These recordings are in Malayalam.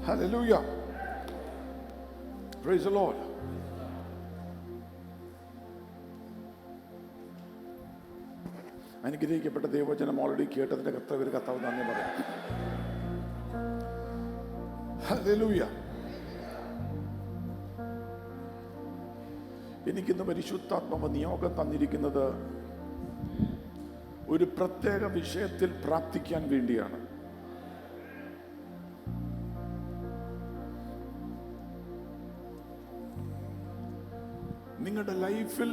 Hallelujah. Praise the Lord. അനുഗ്രഹിക്കപ്പെട്ട ദൈവവചനം ഓൾറെഡി കേട്ടതിന്റെ കർത്താവ് നന്ദി പറയാം. ഹല്ലേലൂയ. എനിക്കിന്ന് പരിശുദ്ധാത്മാവ് നിയോഗം തന്നിരിക്കുന്നത് ഒരു പ്രത്യേക വിഷയത്തിൽ പ്രാർത്ഥിക്കാൻ വേണ്ടിയാണ്. നിങ്ങളുടെ ലൈഫിൽ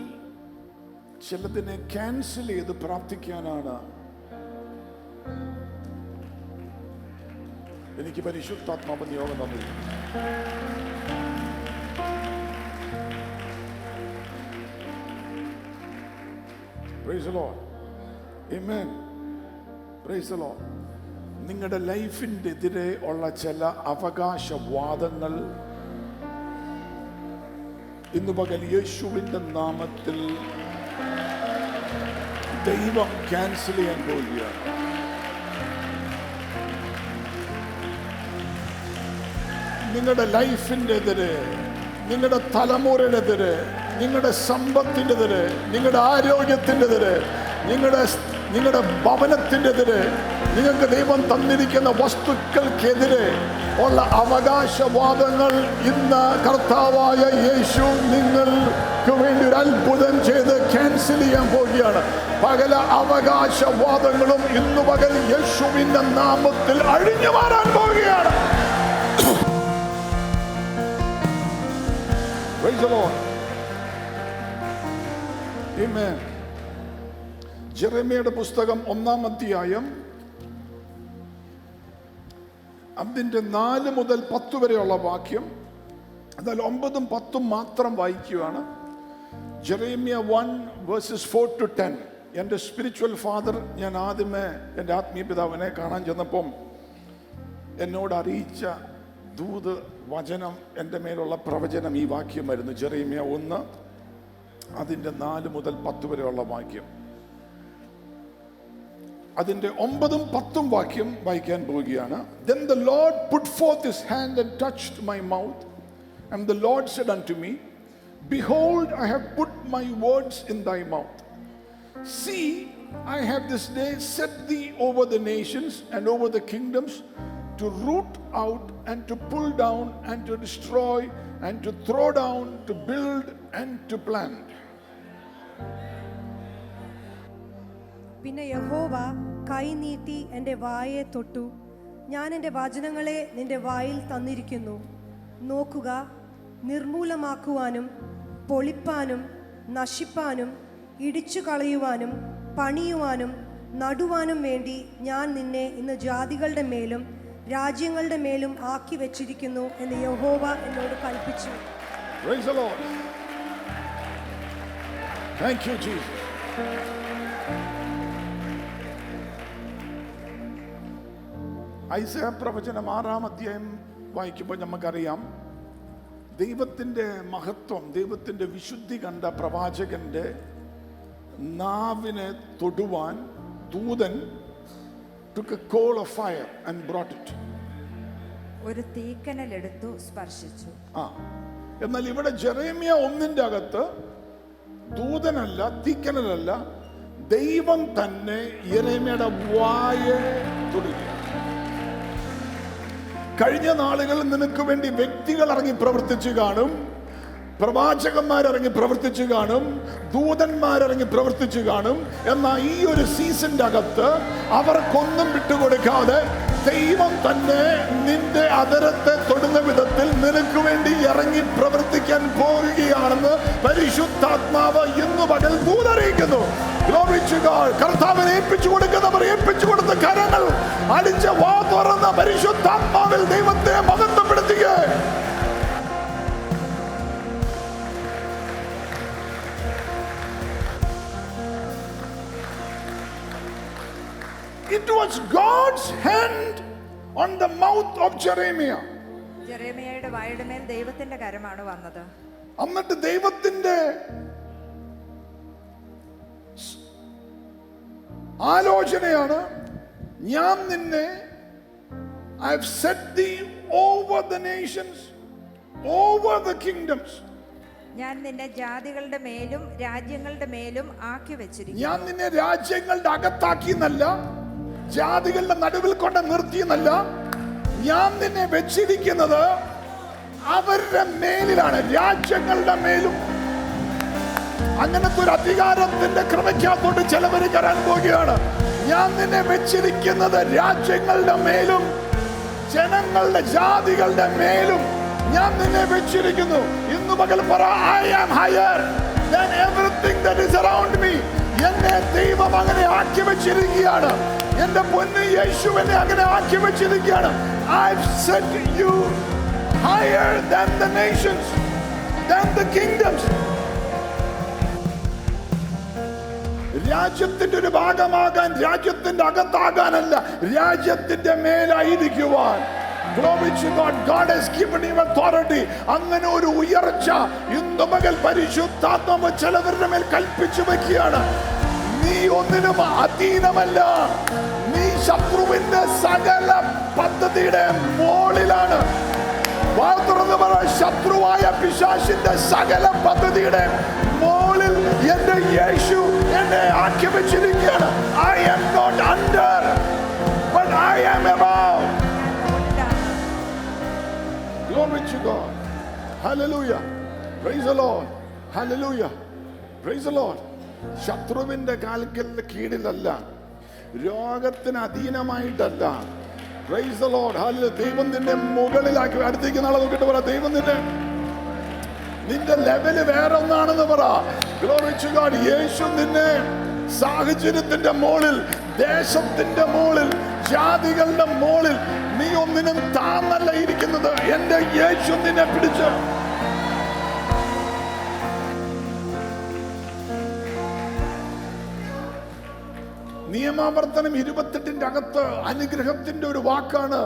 ചിലതിനെ ക്യാൻസൽ ചെയ്ത് പ്രാർത്ഥിക്കാനാണ് എനിക്ക് പരിശുദ്ധാത്മാവ് നിയോഗം തന്നിരിക്കുന്നത്. Praise the Lord. Amen. Praise the Lord. നിങ്ങളുടെ ലൈഫിൻ്റെ എതിരെ ഉള്ള ചില അവകാശവാദങ്ങൾ ഇന്ന് പകൽ യേശുവിൻ്റെ നാമത്തിൽ ദൈവം ക്യാൻസൽ ചെയ്യാൻ പോവുകയാണ്. നിങ്ങളുടെ ലൈഫിൻ്റെ എതിരെ, നിങ്ങളുടെ തലമുറയുടെ എതിരെ, നിങ്ങളുടെ സമ്പത്തിൻ്റെ എതിരെ, നിങ്ങളുടെ ആരോഗ്യത്തിൻ്റെ എതിരെ, നിങ്ങളുടെ ഭവനത്തിൻ്റെ എതിരെ, നിങ്ങൾക്ക് ദൈവം തന്നിരിക്കുന്ന വസ്തുക്കൾക്കെതിരെ ഉള്ള അവകാശവാദങ്ങൾ ഇന്ന് കർത്താവായ യേശു നിങ്ങൾക്ക് വേണ്ടി ഒരു അത്ഭുതം ചെയ്ത് ക്യാൻസൽ ചെയ്യാൻ പോവുകയാണ്. പകല അവകാശവാദങ്ങളും ഇന്ന് പകൽ യേശുവിന്റെ നാമത്തിൽ അഴിഞ്ഞു മാറാൻ പോവുകയാണ്. Praise the Lord. Amen. ജെറമ്യയുടെ പുസ്തകം 1-ാം അധ്യായം അതിന്റെ 4 മുതൽ 10 വരെയുള്ള വാക്യം, എന്നാൽ 9ഉം 10ഉം മാത്രം വായിക്കുകയാണ്. ജെറമ്യ 1:4-10. എൻ്റെ സ്പിരിച്വൽ ഫാദർ, ഞാൻ ആദ്യമേ എൻ്റെ ആത്മീയ പിതാവിനെ കാണാൻ ചെന്നപ്പം എന്നോട് അറിയിച്ച ദൂത് വചനം, എൻ്റെ മേലുള്ള പ്രവചനം ഈ വാക്യമായിരുന്നു. ജെറമ്യ 1 അതിൻ്റെ 4 മുതൽ 10 വരെയുള്ള വാക്യം. അതിന്റെ 9ഉം 10ഉം വാക്യം വായിക്കാൻ പോവുകയാണ്. Then the Lord put forth his hand and touched my mouth, and the Lord said unto me, Behold, I have put my words in thy mouth. See, I have this day set thee over the nations and over the kingdoms, to root out and to pull down and to destroy and to throw down, to build and to plant. പിന്നെ യഹോവ കൈ നീട്ടി എൻ്റെ വായെ തൊട്ടു. ഞാൻ എൻ്റെ വചനങ്ങളെ നിന്റെ വായിൽ തന്നിരിക്കുന്നു. നോക്കുക, നിർമൂലമാക്കുവാനും പൊളിപ്പാനും നശിപ്പാനും ഇടിച്ചു കളയുവാനും പണിയുവാനും നടുവാനും വേണ്ടി ഞാൻ നിന്നെ ഇന്ന് ജാതികളുടെ മേലും രാജ്യങ്ങളുടെ മേലും ആക്കി വെച്ചിരിക്കുന്നു എന്ന് യഹോവ എന്നോട് കൽപ്പിച്ചു. Praise the Lord. Thank you, Jesus. Isaiah പ്രവചനം 6-ാം അധ്യായം വായിക്കുമ്പോൾ നമുക്കറിയാം, ദൈവത്തിൻ്റെ മഹത്വം, ദൈവത്തിൻ്റെ വിശുദ്ധി കണ്ട പ്രവാചകന്റെ നാവിനെ തൊടുവാൻ ദൂതൻ took a coal of fire and brought it. ഒരു തീക്കനൽ എടുത്തു സ്പർശിച്ചു. എന്നാൽ ഇവിടെ ജെറമ്യ 1-ന്റെ അകത്ത് ദൂതനല്ല, തീക്കനലല്ല, ദൈവം തന്നെ യെരമ്യയുടെ വായെ തൊടുകയാണ്. കഴിഞ്ഞ നാളുകളിൽ നിനക്ക് വേണ്ടി വ്യക്തികൾ ഇറങ്ങി പ്രവർത്തിച്ചു കാണും, പ്രവാചകന്മാരിറങ്ങി പ്രവർത്തിച്ചു കാണും, ദൂതന്മാരിറങ്ങി പ്രവർത്തിച്ചു കാണും. എന്നാൽ ഈ ഒരു സീസണിന്റെ അകത്ത് അവർക്കൊന്നും വിട്ടുകൊടുക്കാതെ ദൈവം തന്നെ നിന്റെ അതരത്തെ തൊടുന്ന വിധത്തിൽ നിനക്ക് വേണ്ടി ഇറങ്ങി പ്രവർത്തിക്കാൻ പോവുകയാണെന്ന് പരിശുദ്ധാത്മാവ് ഇന്ന് പകൽ ദൂതറിയിക്കുന്നു. കർത്താവിനെ ഏൽപ്പിച്ചു കൊടുക്കുന്നവർ ഏൽപ്പിച്ചു കൊടുത്ത കരങ്ങൾ അടിച്ച വാ തുറന്ന പരിശുദ്ധാത്മാവിൽ ദൈവത്തെ മഹത്വപ്പെടുത്തുക. It was God's hand on the mouth of Jeremiah. ജെറമ്യയുടെ വായുടെ മേൽ ദൈവത്തിന്റെ കരമാണ് വന്നത്. എന്നിട്ട് ദൈവത്തിന്റെ ആലോചനയാണ്, ഞാൻ നിന്നെ I have set thee over the nations, over the kingdoms. ഞാൻ നിന്നെ ജാതികളുടെ മേലും രാജ്യങ്ങളുടെ മേലും ആക്കി വെച്ചിരിക്കുന്നു. ഞാൻ നിന്നെ രാജ്യങ്ങളുടെ അകത്താക്കിയെന്നല്ല, ജാതികളുടെ നടുവിൽ കൊണ്ട് നിർത്തിയെന്നല്ല, ഞാൻ നിന്നെ വെച്ചിരിക്കുന്നത് അവരുടെ മേലിലാണ്, രാജ്യങ്ങളുടെ മേലും. അങ്ങനത്തെ ഒരു അധികാരത്തിന്റെ ക്രമയ്ക്കകത്തോട്ട് ചിലവര് കയറാൻ പോവുകയാണ്. ഞാൻ നിന്നെ വെച്ചിരിക്കുന്നത് രാജ്യങ്ങളുടെ മേലും ജനങ്ങളുടെ ജാതികളുടെ മേലും ഞാൻ നിന്നെ വെച്ചിരിക്കുന്നു. ഇന്ന് പകൽ പറ, I am higher than everything that is around me. എന്നെ ദൈവം അങ്ങനെ ആക്കി വെച്ചിരിക്കുകയാണ്. എന്റെ പൊന്ന് യേശു എന്നെ അങ്ങനെ ആക്കി വെച്ചിരിക്കുകയാണ്. I've set you higher than the nations, than the kingdoms. രാജ്യത്തിന്റെ ഒരു ഭാഗമാകാൻ, രാജ്യത്തിന്റെ അകത്താകാനല്ല, രാജ്യത്തിന്റെ മേലായിരിക്കുവാൻ. Glory to God. God has given him authority. അങ്ങനെ ഒരു ഉയർച്ച ഇന്ന് പകൽ പരിശുദ്ധാത്മാവ് ചിലവരുടെ മേൽ കൽപ്പിച്ചു വെക്കുകയാണ്. നീ ഒന്നിനും അധീനമല്ല. നീ ശത്രുവിന്റെ സകല പദ്ധതിയുടെ മുകളിലാണ്. ശത്രുവായ പിശാചിന്റെ സകല പദ്ധതിയുടെ മുകളിൽ എന്റെ യേശു എന്നെ ആക്കി വെച്ചിരിക്കുകയാണ്. I am not under, but I am above. Glory to God. Hallelujah. Praise the Lord. Hallelujah. Praise the Lord. ശത്രുവിന്റെ കാൽക്കലിന്റെ കീഴിലല്ല, രോഗത്തിന് അധീനമായിട്ടല്ല. Praise the Lord. Hallelujah. ദൈവം നിന്നെ മുകളിലാക്കി. അടുത്തേക്ക് നാളെ നോക്കിട്ട് പറ, ദൈവം നിന്റെ ലെവല് വേറെ ഒന്നാണെന്ന് പറ. Glory to God. യേശു നിന്നെ സാഹചര്യത്തിന്റെ മുകളിൽ, ദേശത്തിന്റെ മുകളിൽ, ജാതികളുടെ മുകളിൽ, നീ ഒന്നിനും താന്നല്ല ഇരിക്കുന്നത്. എന്റെ യേശു നിന്നെ പിടിച്ച് നിയമാവർത്തനം 28 അകത്ത് അനുഗ്രഹത്തിന്റെ ഒരു വാക്കാണ്,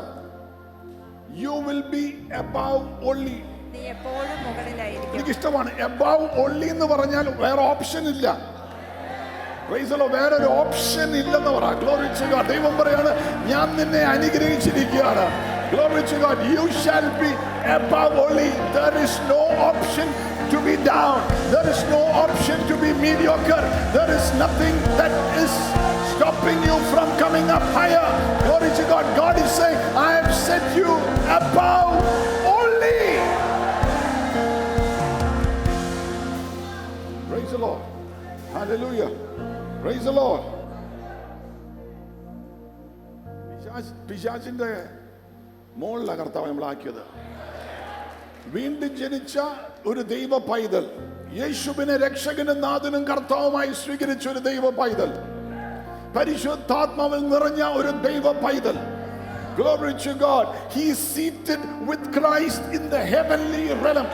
you will be above only. നീ എപ്പോഴും മുകളിലായിരിക്കും. എനിക്ക് ഇഷ്ടമാണ് above only എന്ന് പറഞ്ഞാൽ വേറെ ഓപ്ഷൻ ഇല്ല. വേറൊരു ഓപ്ഷൻ ഇല്ലെന്ന് പറ. Glory to God. ദൈവം പറയാണ്, ഞാൻ നിന്നെ അനുഗ്രഹിച്ചിരിക്കുകയാണ്. Glory to God. You shall be above only. There is no option to be down. There is no option to be mediocre. There is nothing that is stopping you from coming up higher. Glory to God. God is saying, I have set you above only. Praise the Lord. Hallelujah. Praise the Lord. പിശാചിന്റെ മുകളിലാണ് കർത്താവ് നമ്മളാക്കിയത്. വീണ്ടും ജനിച്ച ഒരു ദൈവ പൈതൽ, യേശുവിനെ രക്ഷകനും നാഥനും കർത്താവുമായി സ്വീകരിച്ച ഒരു ദൈവ പൈതൽ, പരിശുദ്ധാത്മാവിൽ നിറഞ്ഞ ഒരു ദൈവ പൈതൽ. Glory to God. He is seated with Christ in the heavenly realm.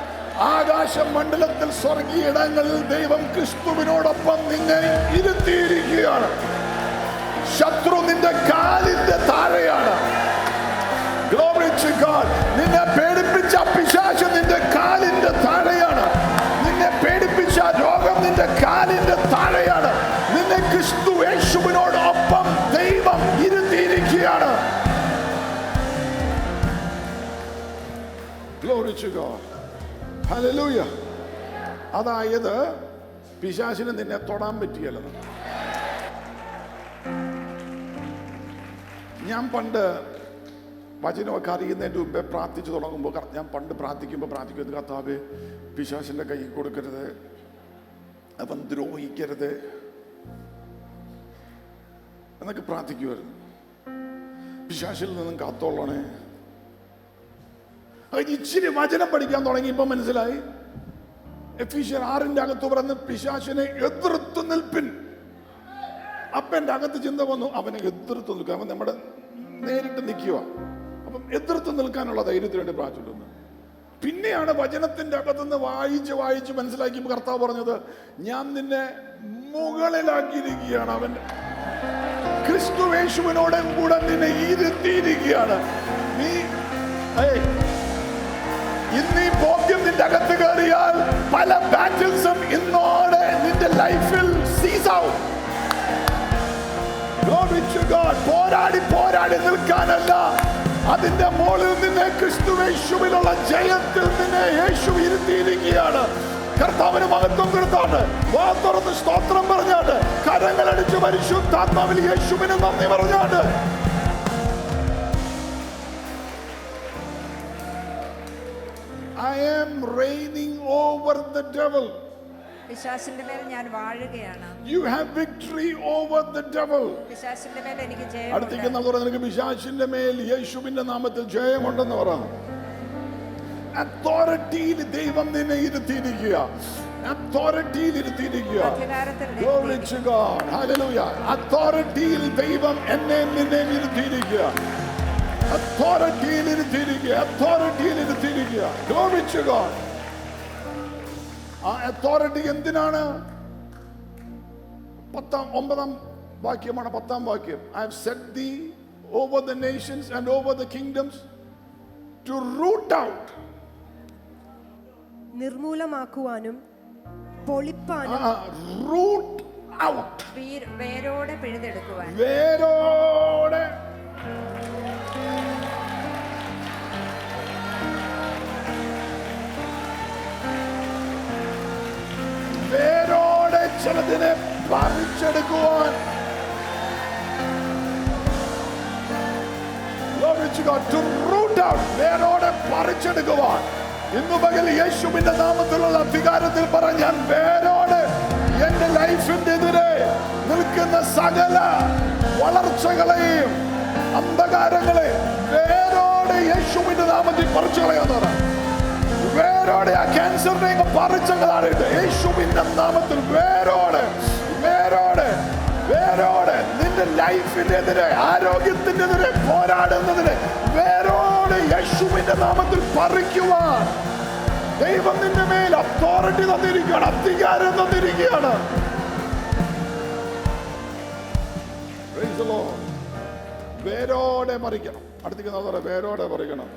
ആകാശ മണ്ഡലത്തിൽ, സ്വർഗീയ ഇടങ്ങളിൽ ദൈവം ക്രിസ്തുവിനോടൊപ്പം നിന്നെ ഇരുത്തിയിരിക്കുകയാണ്. ശത്രു നിന്റെ കാലിന്റെ താഴെയാണ്. Glory to God. നിന്നെ പേടിപ്പിച്ച പിശാച് നിന്റെ കാലിന്റെ താഴെയാണ്. നിന്നെ പേടിപ്പിച്ച രോഗം നിന്റെ കാലിന്റെ താഴെയാണ്. നിന്നെ ക്രിസ്തു യേശുവിനോടൊപ്പം ദൈവം ഇരുത്തിയിരിക്കുകയാണ്. Glory to God. Hallelujah. അതായത് പിശാചിന് നിന്നെ തൊടാൻ പറ്റിയല്ല. ഞാൻ പണ്ട് വചനമൊക്കെ അറിയുന്നതിൻ്റെ മുമ്പേ പ്രാർത്ഥിച്ചു തുടങ്ങുമ്പോൾ, ഞാൻ പണ്ട് പ്രാർത്ഥിക്കുമ്പോൾ കർത്താവേ, പിശാചിൻ്റെ കൈ കൊടുക്കരുത്, അവൻ ദ്രോഹിക്കരുത് എന്നൊക്കെ പ്രാർത്ഥിക്കുമായിരുന്നു. പിശാചിൽ നിന്നും കാത്തോളണേ. ഇച്ചിരി വചനം പഠിക്കാൻ തുടങ്ങിയപ്പോൾ മനസ്സിലായി, എഫീഷ്യർ 6 അകത്ത് പറഞ്ഞ് പിശാചിനെ എതിർത്ത് നിൽപ്പിൻ. അപ്പൊ എൻ്റെ അകത്ത് ചിന്ത വന്നു, അവനെ എതിർത്ത് നിൽക്കുക, അവൻ നമ്മുടെ നേരിട്ട് നിൽക്കുക. അപ്പം എതിർത്ത് നിൽക്കാനുള്ള ധൈര്യത്തിന് വേണ്ടി പ്രാർത്ഥിക്കുന്നു. പിന്നെയാണ് വചനത്തിന്റെ അകത്തുനിന്ന് വായിച്ച് മനസ്സിലാക്കിയപ്പോൾ കർത്താവ് പറഞ്ഞത്, ഞാൻ നിന്നെ മുകളിലാക്കിയിരിക്കുകയാണ്. അവൻ ക്രിസ്തു യേശുവിനോട് കൂടെ നിന്നെ ഇരുത്തിയിരിക്കുകയാണ്. നീ ഇന്ന് ഈ ബോധ്യം നിന്റെ അകത്ത് കയറിയാൽ പല ബാറ്റിൽസും ഇന്നോടെ നിന്റെ ലൈഫിൽ സീസ് ഔട്ട്. Glory to God. പോരാടി നിൽക്കാനല്ല, അതിന്റെ മുകളിൽ നിന്നെ ക്രിസ്തുവേശുവിലുള്ള ജയത്തിൽ നിന്നെ യേശു ഇരുത്തിയിരിക്കുകയാണ്. കർത്താവിന് മഹത്വം കൊടുത്താണ്, വാ തുറന്ന് സ്തോത്രം പറഞ്ഞാണ്ട്, കരങ്ങളടിച്ച് പരിശുദ്ധാത്മാവിൽ യേശുവിന് നന്ദി പറഞ്ഞാണ്ട്. I am reigning over the devil. പിശാചിന്റെ മേൽ ഞാൻ വാഴുകയാണ്. You have victory over the devil. പിശാചിന്റെ മേൽ എനിക്ക് അടുത്തേക്ക് ജയമുണ്ട്. നിനക്ക് പിശാചിന്റെ മേൽ യേശുവിന്റെ നാമത്തിൽ ജയമുണ്ടെന്ന് പറ. അതോറിറ്റിയിൽ ദൈവം നിന്നെ ഇരുത്തിയിരിക്കുക. അതോറിറ്റിയിൽ ഇരുത്തിയിരിക്കുക. അധികാരത്തിൽ Glory to God. Hallelujah. അതോറിറ്റിയിൽ ദൈവം എന്നെ നിന്നെ ഇരുത്തിയിരിക്കുക. അതോറിറ്റിയിൽ ഇരുത്തിയിരിക്കുക. അതോറിറ്റിയിൽ ഇരുത്തിയിരിക്കുക. Glory to God. ആ അതോറിറ്റി എന്തിനാണ്? 9-ാം വാക്യമാണ്. 10-ാം വാക്യം. I have set thee over the nations and over the kingdoms to root out. നിർമൂലമാക്കുവാനും പൊളിപ്പാനും. Root out. വേരോടെ പിഴുതെടുക്കുവാൻ. വേരോടെ വേരോടെ ചിലതിനെ പറിച്ചെടുക്കുവാൻ. Glory to God. To root out. വേരോടെ പറിച്ചെടുക്കുവാൻ. ഇന്നു പകൽ യേശുവിന്റെ നാമത്തിലുള്ള അധികാരത്തിൽ പറഞ്ഞാൽ വേരോടെ എന്റെ ലൈഫിന്റെ എതിരെ നിൽക്കുന്ന സകല വളർച്ചകളെയും അന്ധകാരങ്ങളെയും വേരോടെ യേശുവിന്റെ നാമത്തിൽ പറിച്ചു കളയാന്ന്. വേരോടെ ആ ക്യാൻസറിനെ പറിച്ചകളായിട്ട് യേശുവിന്റെ നാമത്തിൽ വേരോടെ വേരോടെ വേരോടെ നിന്റെ ലൈഫിനെതിരെ ആരോഗ്യത്തിനെതിരെ പോരാടുന്നതിന് വേരോടെ യേശുവിന്റെ നാമത്തിൽ പറിക്കുവാൻ ദൈവം നിന്റെ മേൽ അതോറിറ്റി തന്നിരിക്കുകയാണ്, അധികാരം തന്നിരിക്കുകയാണ്. Praise the Lord. വേരോടെ പറിക്കണം. അടുത്തേക്ക് വേരോടെ പറിക്കണം.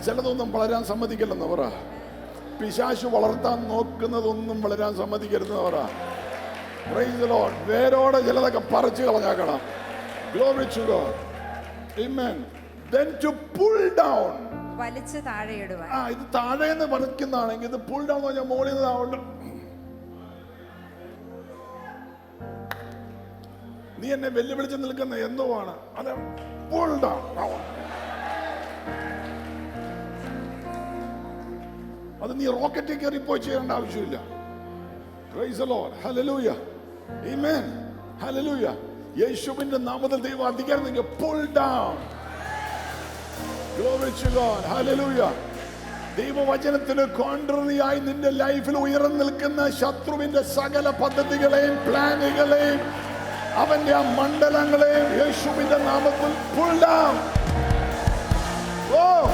ചിലതൊന്നും വളരാൻ സമ്മതിക്കില്ലെന്ന് പറ. പിശാച് വളർത്താൻ നോക്കുന്നതൊന്നും വളരാൻ സമ്മതിക്കരുതെന്ന് പറ. Praise the Lord. വേരോടെ ചിലതൊക്കെ പറിച്ചു കളഞ്ഞാക്കണം. Glory to God. Amen. Then to pull down. വലിച്ച് താഴെയിടുവാൻ. ഇത് താഴേന്ന് പറിക്കുന്നതാണെങ്കിൽ ഇത് pull down എന്ന് പറഞ്ഞാൽ മുകളിൽ നിന്ന് താഴോട്ട്. നീ എന്നെ വെല്ലുവിളിച്ച് നിൽക്കുന്ന എന്തുവാണ് അത്? pull down. അത് നീ റോക്കറ്റിൽ കയറി പോയി ചെയ്യേണ്ട ആവശ്യമില്ല. Praise the Lord. Hallelujah. Amen. Hallelujah. യേശുവിന്റെ നാമത്തിൽ ദൈവം അധികാരം നിങ്ങൾക്ക് pull down. Glory to God. Hallelujah. ദൈവവചനത്തിന് കോൺട്രറി ആയി നിന്റെ ലൈഫിൽ ഉയർന്നു നിൽക്കുന്ന ശത്രുവിന്റെ സകല പദ്ധതികളെയും പ്ലാനുകളെയും അവന്റെ ആ മണ്ഡലങ്ങളെയും യേശുവിന്റെ നാമത്തിൽ pull down. Oh.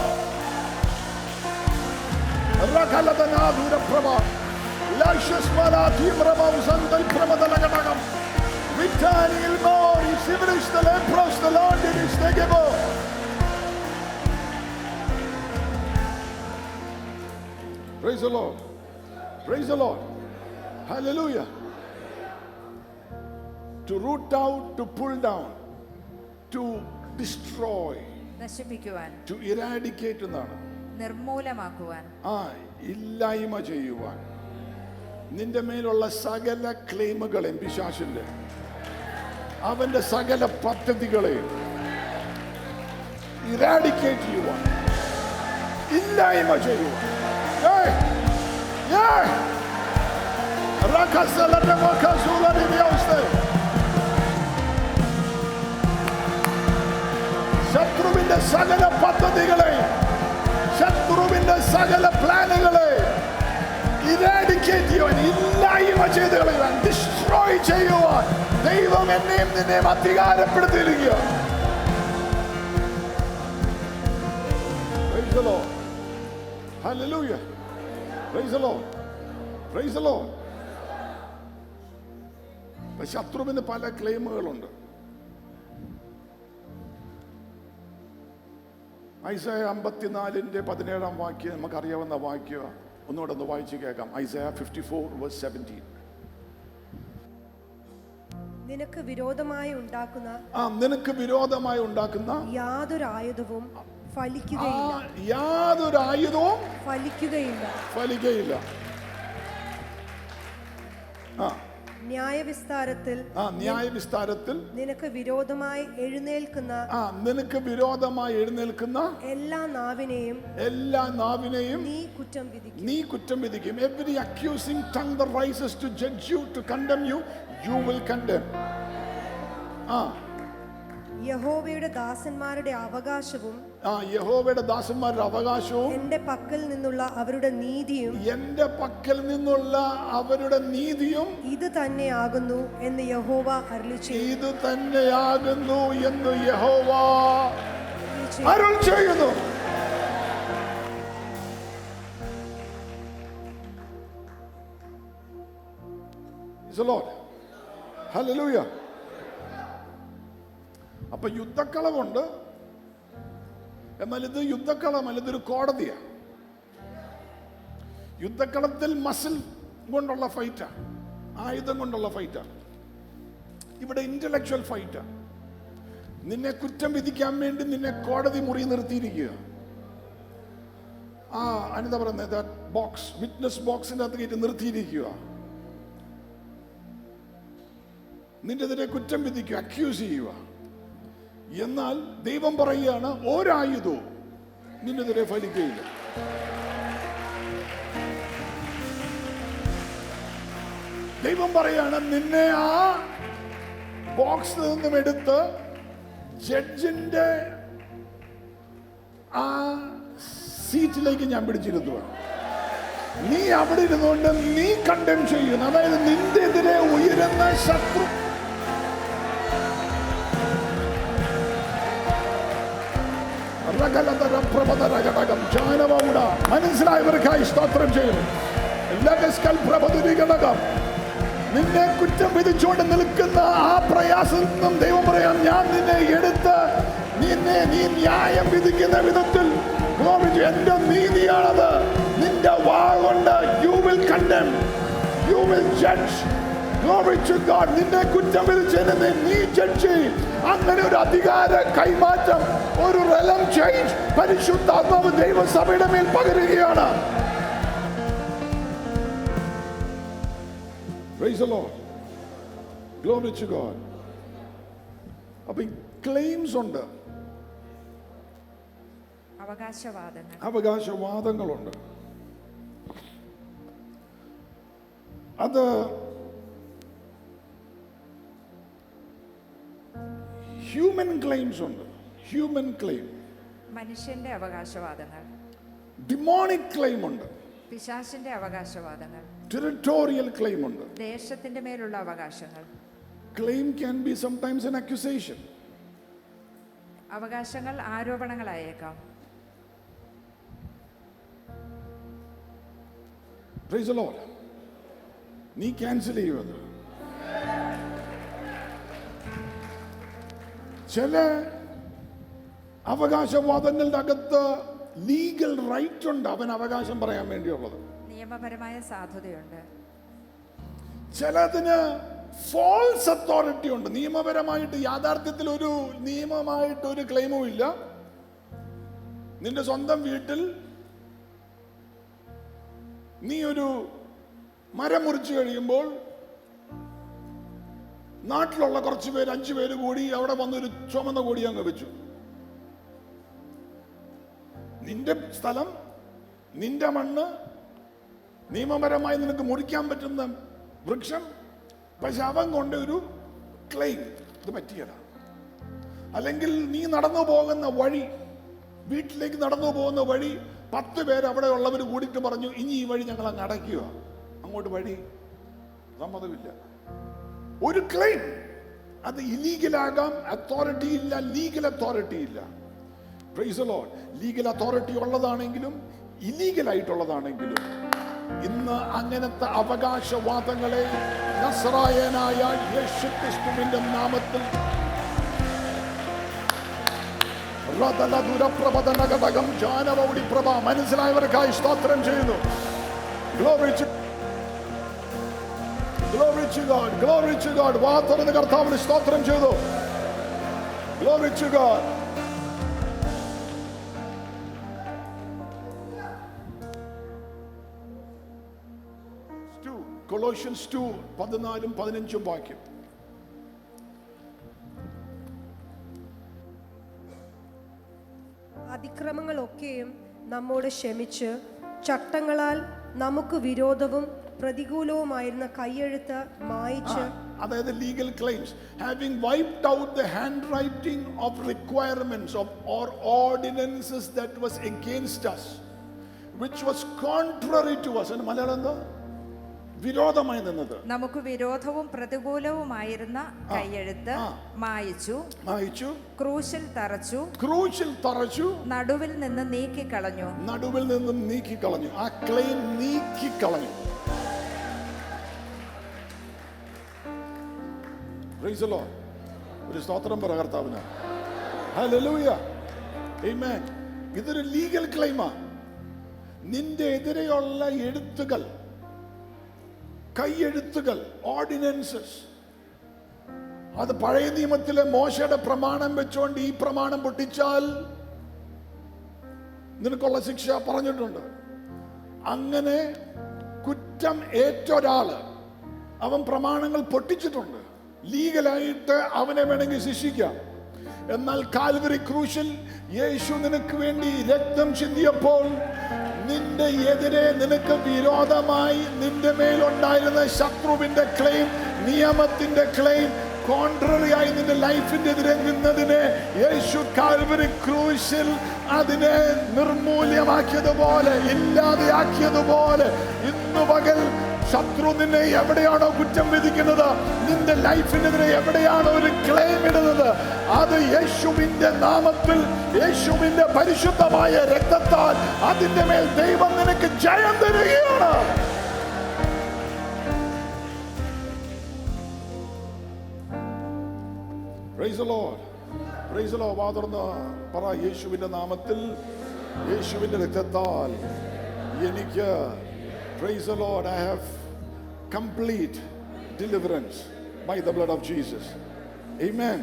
Rakaladanathuraprabha. Lashasmalati Brahmazandal Pramadalaganagam. Vitaniel Mori, Sivrish the Lepros, the Lord in his Negebo. Praise the Lord. Praise the Lord. Hallelujah. To root out, to pull down, to destroy, നശിപ്പിക്കുവാൻ, to eradicate എന്നാണ്. നിർമൂലമാക്കുവാൻ, ഇല്ലായ്മ ചെയ്യുവാൻ. നിന്റെ മേലുള്ള സകല ക്ലെയിമുകളെയും പിശാചിന്റെ അവന്റെ സകല പദ്ധതികളെയും ഇറാഡിക്കേറ്റ് ചെയ്യുവാൻ, ഇല്ലായ്മ ചെയ്യുവാൻ. ശത്രുവിന്റെ സകല പദ്ധതികളെയും ശത്രുവിന്റെ സകല പ്ലാനുകളെ ഇറാഡിക്കേറ്റ് ചെയ്യുവാൻ, ഇല്ലായ്മ ചെയ്ത് കളയുവാൻ, ഡിസ്ട്രോയ് ചെയ്യുവാൻ ദൈവം എന്നെയും നിന്നെയും അധികാരപ്പെടുത്തിയിരിക്കുക. Praise the Lord. Hallelujah. Praise the Lord. Praise the Lord. ശത്രുവിന് പല ക്ലെയിമുകളുണ്ട്. ഐസയ 54:17 വാക്യം നമുക്കറിയാവുന്ന വാക്യം ഒന്നുകൂടെ ഒന്ന് വായിച്ചു കേൾക്കാം. ഐസയ 54:17. നിനക്ക് വിരോധമായി ഉണ്ടാക്കുന്ന നിനക്ക് വിരോധമായി ഉണ്ടാക്കുന്ന യാതൊരു ആയുധവും ഫലിക്കുകയില്ല. യാതൊരു ആയുധവും ഫലിക്കുകയില്ല. ന്യായവിസ്താരത്തിൽ നിനക്ക് വിരോധമായി എഴുന്നേൽക്കുന്ന എല്ലാ നാവിനെയും നീ കുറ്റം വിധിക്കും. Every accusing tongue that rises to judge you, to condemn you, you will condemn. യഹോവയുടെ ദാസന്മാരുടെ അവകാശവും എന്റെ പക്കൽ നിന്നുള്ള അവരുടെ നീതിയും ഇത് തന്നെയാകുന്നു എന്ന് യഹോവ അരുളിച്ചെയ്യുന്നു. ഹല്ലേലൂയ. അപ്പൊ യുദ്ധക്കളമുണ്ട്, എന്നാൽ ഇത് യുദ്ധക്കളമല്ല, ഇതൊരു കോടതിയാണ്. യുദ്ധക്കളത്തിൽ മസിൽ കൊണ്ടുള്ള ഫൈറ്റാ, ആയുധം കൊണ്ടുള്ള ഫൈറ്റാ. ഇവിടെ ഇന്റലക്ച്വൽ ഫൈറ്റാ. നിന്നെ കുറ്റം വിധിക്കാൻ വേണ്ടി നിന്നെ കോടതി മുറി നിർത്തിയിരിക്കുക. എന്താ പറയുന്നത്, ബോക്സ്, വിറ്റ്നസ് ബോക്സിന്റെ അകത്ത് കയറ്റി നിർത്തിയിരിക്കുക. നിന്റെ എതിരെ കുറ്റം വിധിക്കുക, അക്യൂസ് ചെയ്യുക. എന്നാൽ ദൈവം പറയുകയാണ്, ഒരായുധവും നിന്നെതിരെ ഫലിക്കുകയില്ല. ദൈവം പറയാണ്, നിന്നെ ആ ബോക്സിൽ നിന്നും എടുത്ത് ജഡ്ജിന്റെ ആ സീറ്റിലേക്ക് ഞാൻ പിടിച്ചിരുത്തുക. നീ അവിടെ ഇരുന്നുകൊണ്ട് നീ കണ്ടം ചെയ്യുന്നു. അതായത് നിന്റെ എതിരെ ഉയരുന്ന ശത്രു മനസ്സിലായവർക്കായി സ്തോത്രം ചെയ്യുന്നു. നിന്നെ കുറ്റം വിധിച്ചുകൊണ്ട് നിൽക്കുന്ന ആ പ്രയാസത്തിൽ നിന്നും ദൈവം പറയാം, ഞാൻ നിന്നെ എടുത്ത് നീ ന്യായം വിധിക്കുന്ന വിധത്തിൽ എന്റെ നീതിയാണത്. നിന്റെ വാഗൊണ്ട് you will condemn, you will judge. Glory to God. നിന്നെ കുറ്റം വിധിച്ചതിനെ നീ ജഡ്ജ് ചെയ്യും. അങ്ങനെ ഒരു അധികാര കൈമാറ്റം, ഒരു റെലം ചേഞ്ച് പരിശുദ്ധാത്മാവ് ദൈവസഭയുടെ മേൽ പകരുകയാണ്. Praise the Lord. Glory to God. അപ്പോൾ ക്ലെയിംസ് ഉണ്ട്, അവകാശവാദങ്ങളുണ്ട്. അത് ഹ്യൂമൻ ക്ലെയിംസ് ഉണ്ട്. ഹ്യൂമൻ ക്ലെയിം, മനുഷ്യന്റെ അവകാശവാദങ്ങൾ. ഡിമോണിക് ക്ലെയിം ഉണ്ട്, പിശാചിന്റെ അവകാശവാദങ്ങൾ. ടെറിട്ടോറിയൽ ക്ലെയിം ഉണ്ട്, ദേശത്തിന്റെ മേലുള്ള അവകാശങ്ങൾ. Claim can be sometimes an accusation. അവകാശങ്ങൾ ആരോപണങ്ങളായേക്കാം. Praise the Lord. നീ ക്യാൻസൽ ചെയ്യുന്നത്. ചില അവകാശവാദങ്ങളുടെ അകത്ത് ലീഗൽ റൈറ്റ് ഉണ്ട്, അവൻ അവകാശം പറയാൻ വേണ്ടിയുള്ളത്. നിയമപരമായ സാധുതയുണ്ട്. ചിലതിന് ഫോൾസ് അതോറിറ്റി ഉണ്ട്. നിയമപരമായിട്ട് യാഥാർത്ഥ്യത്തിൽ ഒരു നിയമമായിട്ട് ഒരു ക്ലെയിമും ഇല്ല. നിന്റെ സ്വന്തം വീട്ടിൽ നീ ഒരു മരം മുറിച്ചു കഴിയുമ്പോൾ നാട്ടിലുള്ള കുറച്ച് പേര്, 5 പേര് കൂടി അവിടെ വന്നൊരു ചുമന്ന കൊടി അങ്ങ് വെച്ചു. നിന്റെ സ്ഥലം, നിന്റെ മണ്ണ്, നിയമപരമായി നിനക്ക് മുറിക്കാൻ പറ്റുന്ന വൃക്ഷം, പക്ഷെ അവൻ കൊണ്ട് ഒരു ക്ലെയിം, ഇത് പറ്റിയതാ. അല്ലെങ്കിൽ നീ നടന്നു പോകുന്ന വഴി, വീട്ടിലേക്ക് നടന്നു പോകുന്ന വഴി 10 പേര് അവിടെ ഉള്ളവർ കൂടിയിട്ട് പറഞ്ഞു, ഇനി ഈ വഴി ഞങ്ങൾ അങ്ങ് അടയ്ക്കുക, അങ്ങോട്ട് വഴി സമ്മതമില്ല. ഒരു ക്ലെയിം, അത് ഇല്ലീഗലാകാം. അതോറിറ്റി ഇല്ല, ലീഗൽ അതോറിറ്റി ഇല്ല. Praise the lord. Legal authority ഉള്ളതാണെങ്കിലും ഇല്ലീഗൽ ആയിട്ടുള്ളതാണെങ്കിലും ഇന്ന് അങ്ങനത്തെ അവകാശവാദങ്ങളെ നസ്രായനായ യേശുക്രിസ്തുവിന്റെ നാമത്തിൽ മനസ്സിലായവർക്കായി സ്തോത്രം ചെയ്യുന്നു. Glory to God, glory to God. വാ തുറന്ന് കർത്താവിന് സ്തോത്രം ചെയ്തു. Glory to God. Colossians 2, 14-15 വാക്യം. അതിക്രമങ്ങളൊക്കെയും നമ്മോട് ക്ഷമിച്ച് ചട്ടങ്ങളാൽ നമുക്ക് വിരോധവും പ്രതികൂലവുമായിരുന്ന കയ്യെഴുത്ത് മായിച്ച്, അതായത് legal claims, having wiped out the handwriting of requirements of or ordinances that was against us, which was contrary to us. എന്ന് മലയാളം എന്താ? വിരോധമായി നിന്നത്. നമുക്ക് വിരോധവും പ്രതികൂലവുമായിരുന്ന കയ്യെഴുത്ത് മായിച്ചു, ക്രൂശിൽ തറച്ചു, നടുവിൽ നിന്ന് നീക്കിക്കളഞ്ഞു. ആ ക്ലെയിം നീക്കിക്കളഞ്ഞു. Praise the Lord. ഒരു സ്തോത്രം പറ കർത്താവിന്. Hallelujah. Amen. ഇതൊരു ലീഗൽ ക്ലെയിമാ. നിന്റെ എതിരെയുള്ള എഴുത്തുകൾ, കൈയെഴുത്തുകൾ, ഓർഡിനൻസസ്, അത് പഴയ നിയമത്തിലെ മോശയുടെ പ്രമാണം വെച്ചുകൊണ്ട് ഈ പ്രമാണം പൊട്ടിച്ചാൽ നിനക്കുള്ള ശിക്ഷ പറഞ്ഞിട്ടുണ്ട്. അങ്ങനെ കുറ്റം ഏറ്റൊരാള് അവൻ പ്രമാണങ്ങൾ പൊട്ടിച്ചിട്ടുണ്ട്. ലീഗലായിട്ട് അവനെ വേണമെങ്കിൽ ശിക്ഷിക്കാം. എന്നാൽ കാൽവരി ക്രൂശിൽ യേശു നിനക്ക് വേണ്ടി രക്തം ചിന്തിയപ്പോൾ നിന്റെ എതിരെ, നിനക്ക് വിരോധമായി നിന്റെ മേലുണ്ടായിരുന്ന ശത്രുവിന്റെ ക്ലെയിം, നിയമത്തിന്റെ ക്ലെയിം, കോൺട്രറി ആയി നിന്റെ ലൈഫിന്റെ എതിരെ നിന്നതിനെ യേശു കാൽവരി ക്രൂശിൽ അതിനെ നിർമൂല്യമാക്കിയതുപോലെ, ഇല്ലാതെയാക്കിയതുപോലെ ഇന്നു പകൽ ശത്രു നിന്നെ എവിടെയാണോ കുറ്റം വിധിക്കുന്നത്, നിന്റെ ലൈഫിനെതിരെ എവിടെയാണോ ഒരു ക്ലെയിം ഇടുന്നത്, അത് യേശുവിന്റെ നാമത്തിൽ, യേശുവിന്റെ പരിശുദ്ധമായ രക്തത്താൽ അതിന്റെ മേൽ ദൈവം നിനക്ക് ജയം തരികയാണ്. Praise the Lord. Praise the Lord. വാതുറന്ന് പറ, യേശുവിന്റെ നാമത്തിൽ, യേശുവിന്റെ രക്തത്താൽ എനിക്ക്, praise the Lord, I have complete deliverance by the blood of Jesus. Amen.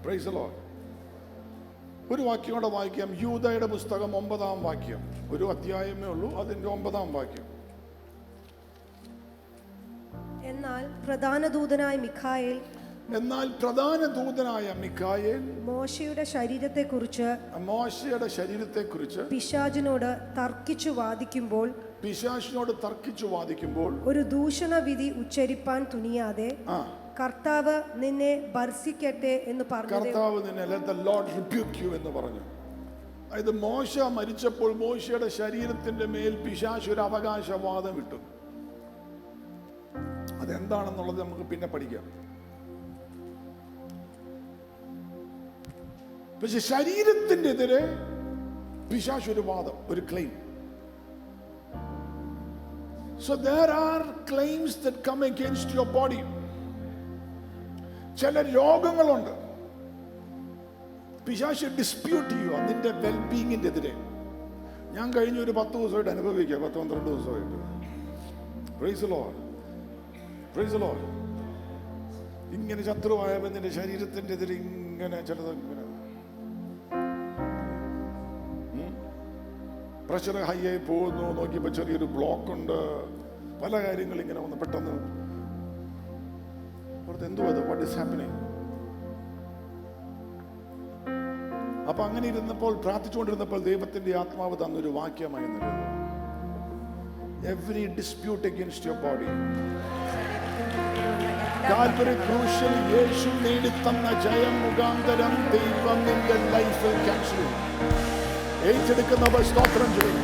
Praise the Lord. ഒരു വാക്യം കൂടെ വായിക്കാം. യൂദയുടെ പുസ്തകം 9-ാം വാക്യം. ഒരു അധ്യായമേ ഉള്ളൂ, അതിന്റെ 9-ാം വാക്യം. എന്നാൽ പ്രധാന ദൂതനായ മിഖായേൽ മോശയുടെ ശരീരത്തെക്കുറിച്ച് പിശാചിനോട് തർക്കിച്ചു വാദിക്കുമ്പോൾ ഒരു ദൂഷണ വിധി ഉച്ചരിപ്പാൻ തുനിയാതെ കർത്താവ് നിന്നെ ഭർസിക്കട്ടെ എന്ന് പറഞ്ഞു. കർത്താവ് നിന്നെ, let the Lord rebuke you എന്ന് പറഞ്ഞു. അതായത് മോശ മരിച്ചപ്പോൾ മോശയുടെ ശരീരത്തിന്റെ മേൽ പിശാച് ഒരു അവകാശവാദം ഇട്ടു. അതെന്താണെന്നുള്ളത് നമുക്ക് പിന്നെ പഠിക്കാം. പക്ഷെ ശരീരത്തിന്റെ എതിരെ പിശാച് ഒരു വാദം, ഒരു claim. So there are claims that come against your body. ചില രോഗങ്ങളുണ്ട്, പിശാച് ഡിസ്പ്യൂട്ട് ചെയ്യുക നിന്റെ വെൽബീയിങ്ങിന്റെ എതിരെ. ഞാൻ കഴിഞ്ഞ ഒരു 10 ദിവസമായിട്ട് അനുഭവിക്കുക, 10-12 ദിവസമായിട്ട്. Praise the Lord. Praise the Lord. ഇങ്ങനെ ശത്രുവായവൻ നിന്റെ ശരീരത്തിന്റെ എതിരെ ഇങ്ങനെ ചിലത് ഇങ്ങനെ പ്രഷർ ഹൈ ആയി പോകുന്നു, നോക്കിയപ്പോൾ ചെറിയൊരു ബ്ലോക്ക് ഉണ്ട്, പല കാര്യങ്ങൾ ഇങ്ങനെ വന്ന് പെട്ടെന്ന് എന്തുവാ, വാട്ട് ഈസ് ഹാപ്പനിങ്? അപ്പൊ അങ്ങനെ ഇരുന്നപ്പോൾ, പ്രാർത്ഥിച്ചുകൊണ്ടിരുന്നപ്പോൾ ദൈവത്തിന്റെ ആത്മാവ് തന്നൊരു വാക്യമായി നൽകുന്നത്, every dispute against your body, Calvary ക്രൂശിൽ യേശു നേടിത്തന്ന ജയം മുഖാന്തരം ദൈവം നിന്റെ ലൈഫിൽ ക്യാൻസൽ ചെയ്യും. ഏറ്റെടുക്കുന്നവർ സ്തോത്രം ചെയ്യും.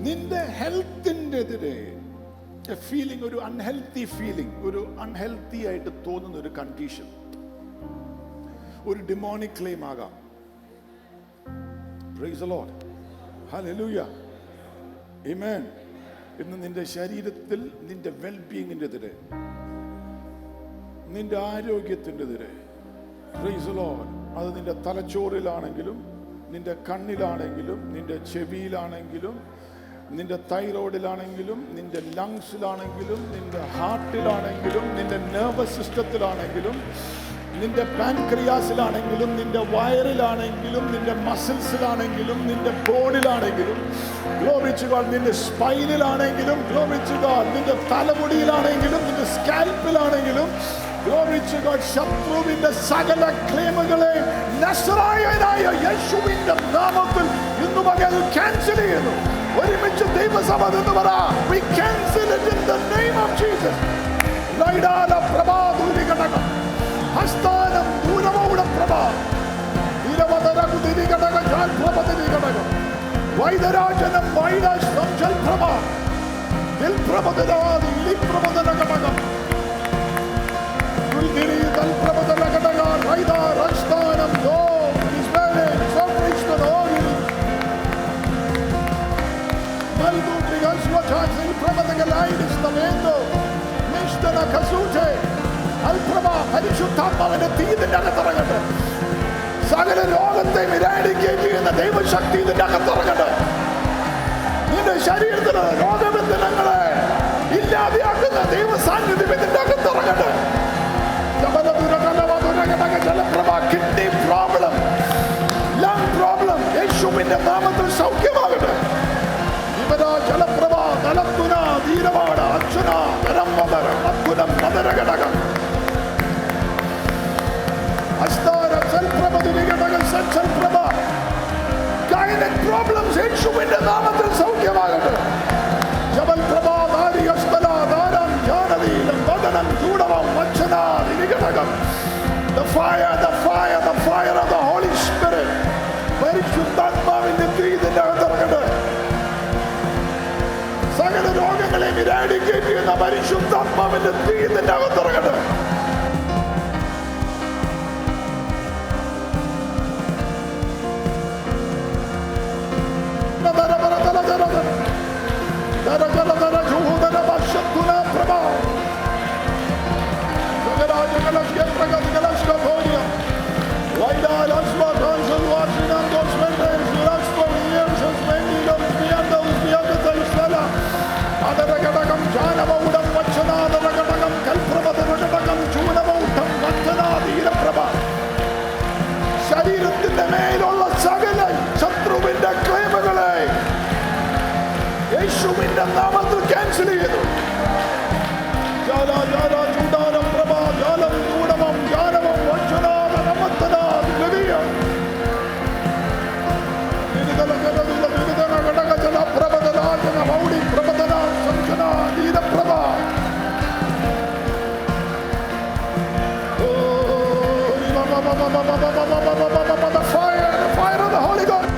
നിന്റെ ഹെൽത്തിന്റെ എതിരെ ഫീലിംഗ്, ഒരു അൺഹെൽത്തി ഫീലിംഗ്, ഒരു അൺഹെൽത്തി ആയിട്ട് തോന്നുന്ന ഒരു കണ്ടീഷൻ, ഒരു ഡിമോണിക് ക്ലെയിം ആകാം. Praise the Lord. ഹല്ലേലൂയ. ആമേൻ. ഇന്ന് നിന്റെ ശരീരത്തിൽ നിന്റെ വെൽബീയിങ്ങിനെതിരെ, നിന്റെ ആരോഗ്യത്തിനെതിരെ, പ്രൈസ് ദി ലോർഡ്, അത് നിന്റെ തലച്ചോറിലാണെങ്കിലും നിന്റെ കണ്ണിലാണെങ്കിലും നിന്റെ ചെവിയിലാണെങ്കിലും നിന്റെ തൈറോയിഡിലാണെങ്കിലും നിന്റെ ലങ്സിലാണെങ്കിലും നിന്റെ ഹാർട്ടിലാണെങ്കിലും നിന്റെ നെർവസ് സിസ്റ്റത്തിലാണെങ്കിലും നിന്റെ പാൻക്രിയാസിലാണെങ്കിലും നിന്റെ വയറിലാണെങ്കിലും നിന്റെ മസിൽസിലാണെങ്കിലും നിന്റെ ബോണിലാണെങ്കിലും, ഗ്ലോറി ടു ഗോഡ്, നിന്റെ സ്പൈനിലാണെങ്കിലും, ഗ്ലോറി ടു ഗോഡ്, നിന്റെ തലമുടിയിലാണെങ്കിലും നിന്റെ സ്കാൽപ്പിലാണെങ്കിലും, ഗ്ലോറി ടു ഗോഡ്, ശത്രുവിന്റെ സകല ക്ലെയിമുകളെ നസറായനായ യേശുവിന്റെ നാമത്തിൽ ഇന്നു പകൽ ക്യാൻസൽ ചെയ്യുന്നു. ഒരുമിച്ച് ദൈവസഭ എന്ന് പറ, we cancel it in the name of Jesus. ലൈഡാല പ്രഭാതുരി ഘടകം, ഹസ്താനം ദൂരമൗഢ പ്രഭ, നിരവധരകു തിരി ഘടക ജാൽ പ്രഭതിരി ഘടകം, വൈദരാജനം വൈദാശ്രം ജൽ പ്രഭ, ദിൽ പ്രഭതരാദി ലി പ്രഭതന ഘടകം, ദുൽദിരി ദൽ പ്രഭതന ഘടക, വൈദാ ഹസ്താനം ദോ ഇസ്മേലെ സഫ്രിഷ്തൻ ഓഗിൽ നൽകു ത്രിഗസ്വചാസിൽ പ്രഭതകലായിസ് തമേന്തോ നിഷ്തന കസൂചെ അൽപ്രഭ പരിശുദ്ധാത്മാവിന്റെ തീ ഇതിന്റെ അകത്തിറങ്ങട്ടെ. സകല രോഗത്തെ വിരാടിക്കുകയും ചെയ്യുന്ന ദൈവശക്തി ഇതിന്റെ അകത്തിറങ്ങട്ടെ. നിന്റെ ശരീരത്തിലെ രോഗബന്ധനങ്ങളെ ഇല്ലാതെയാക്കുന്ന ദൈവ സാന്നിധ്യം ഇതിന്റെ അകത്തിറങ്ങട്ടെ. കിഡ്നി പ്രോബ്ലം, ലങ് പ്രോബ്ലം യേശുവിന്റെ നാമത്തിൽ സൗഖ്യമാകട്ടെ. ജലപ്രഭ തലത്തുന ധീരവാട അച്ഛന നരംവദര അത്ഭുതം മദരഘടകം അസ്താര സൽപ്രഭതിനി ഘടകം സൽപ്രഭ ഗൈനക് പ്രോബ്ലംസ് യേശുവിന്റെ നാമത്തിൽ സൗഖ്യമാകട്ടെ. ജബൽപ്രഭ ധാരി അസ്തല ധാരം ജ്ഞാനദീലം വദനം ചൂടവം വച്ചനാദിനി ഘടകം. The fire, the fire, the fire of the Holy Spirit. പരിശുദ്ധാത്മാവിന്റെ തീ ഇതിന്റെ അകത്തിറങ്ങട്ടെ. സകല രോഗങ്ങളെ വിരാടിക്കുകയും ചെയ്യുന്ന പരിശുദ്ധാത്മാവിന്റെ തീ ഇതിന്റെ അകത്തിറങ്ങട്ടെ. ശരീരത്തിന്റെ മേലുള്ള സകല ശത്രുവിന്റെ ക്ലെയിമുകളെ യേശുവിന്റെ നാമത്തിൽ ക്യാൻസൽ ചെയ്തു. ചൂടാരം പ്രഭ ജാലം ചൂടമം ജാനവം വഞ്ചനാദ നമത്തനാദ് ലവിയ നിരുതല ജലതുല നിരുതന ഘടക ജല പ്രഭതനാജന മൗഢി പ്രഭതന സംജന നീരപ്രഭ. The fire of the Holy Ghost.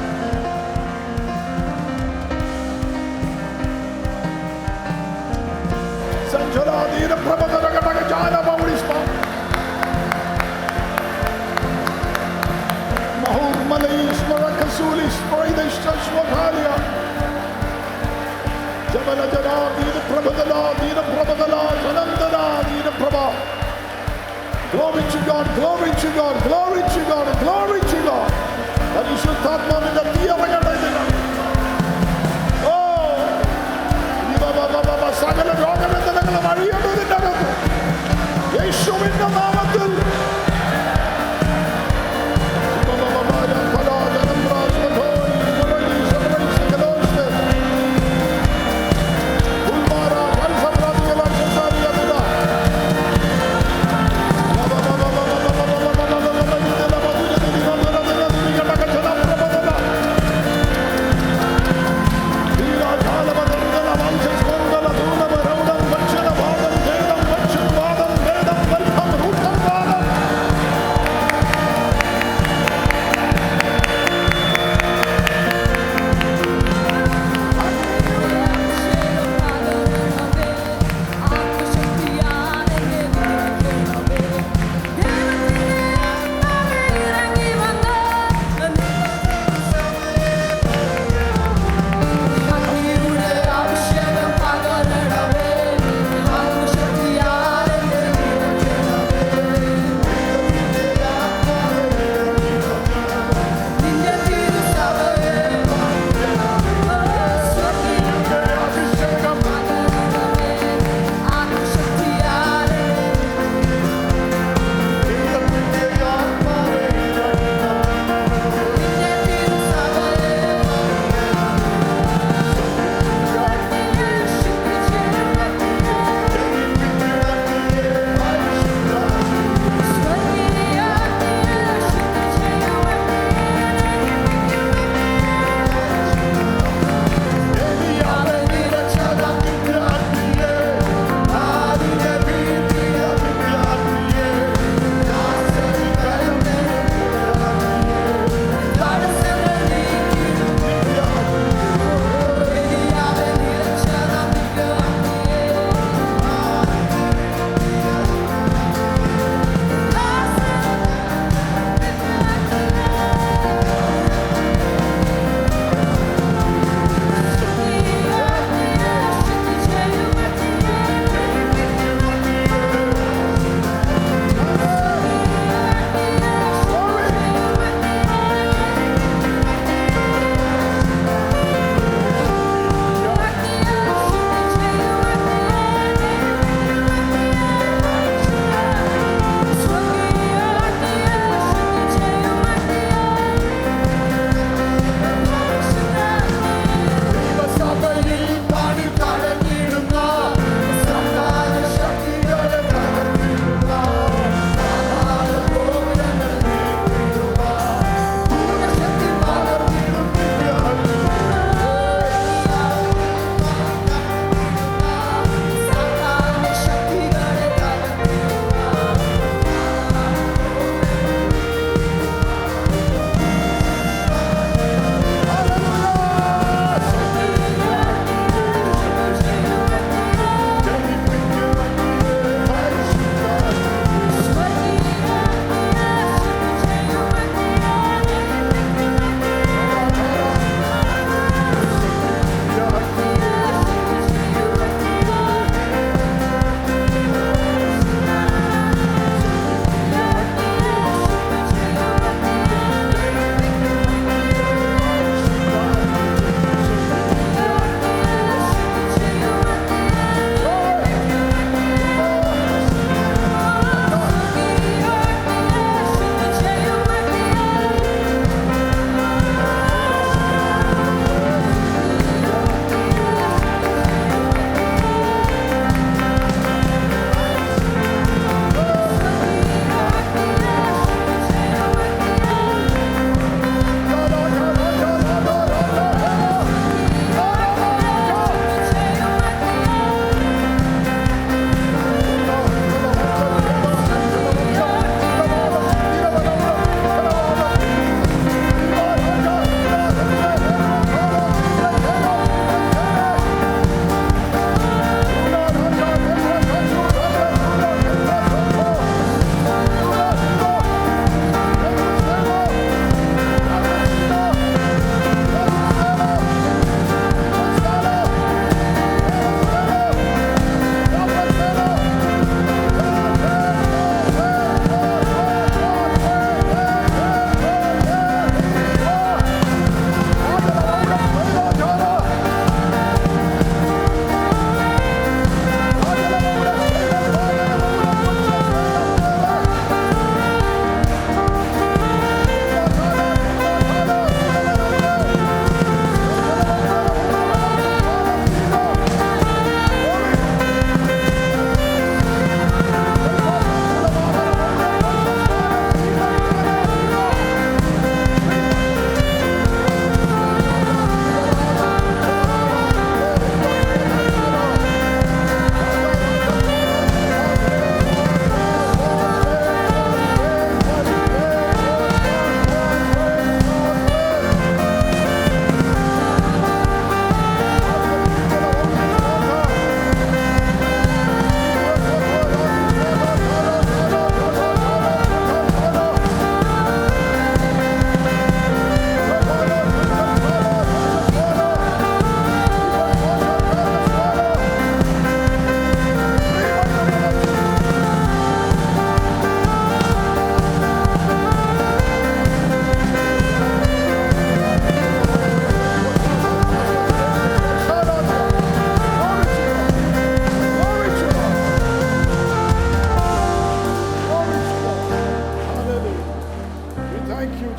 Sanjala Dira Prabhadana Gataka Jana Baurispa Mahur Malayis Marakasulis Praidish Shashwakalia Jabala Jana Dira Prabhadana Janandana Dira Prabha. Glory to God, glory to God, glory to God, glory to God. പരിശുദ്ധാത്മാവിന്റെ തീയറങ്ങടയില്ല. ഓ സകല രോഗബന്ധനങ്ങളും അഴിയേണ്ടതിന്റെ അകത്ത് യേശുവിന്റെ നാമത്തിൽ Ruta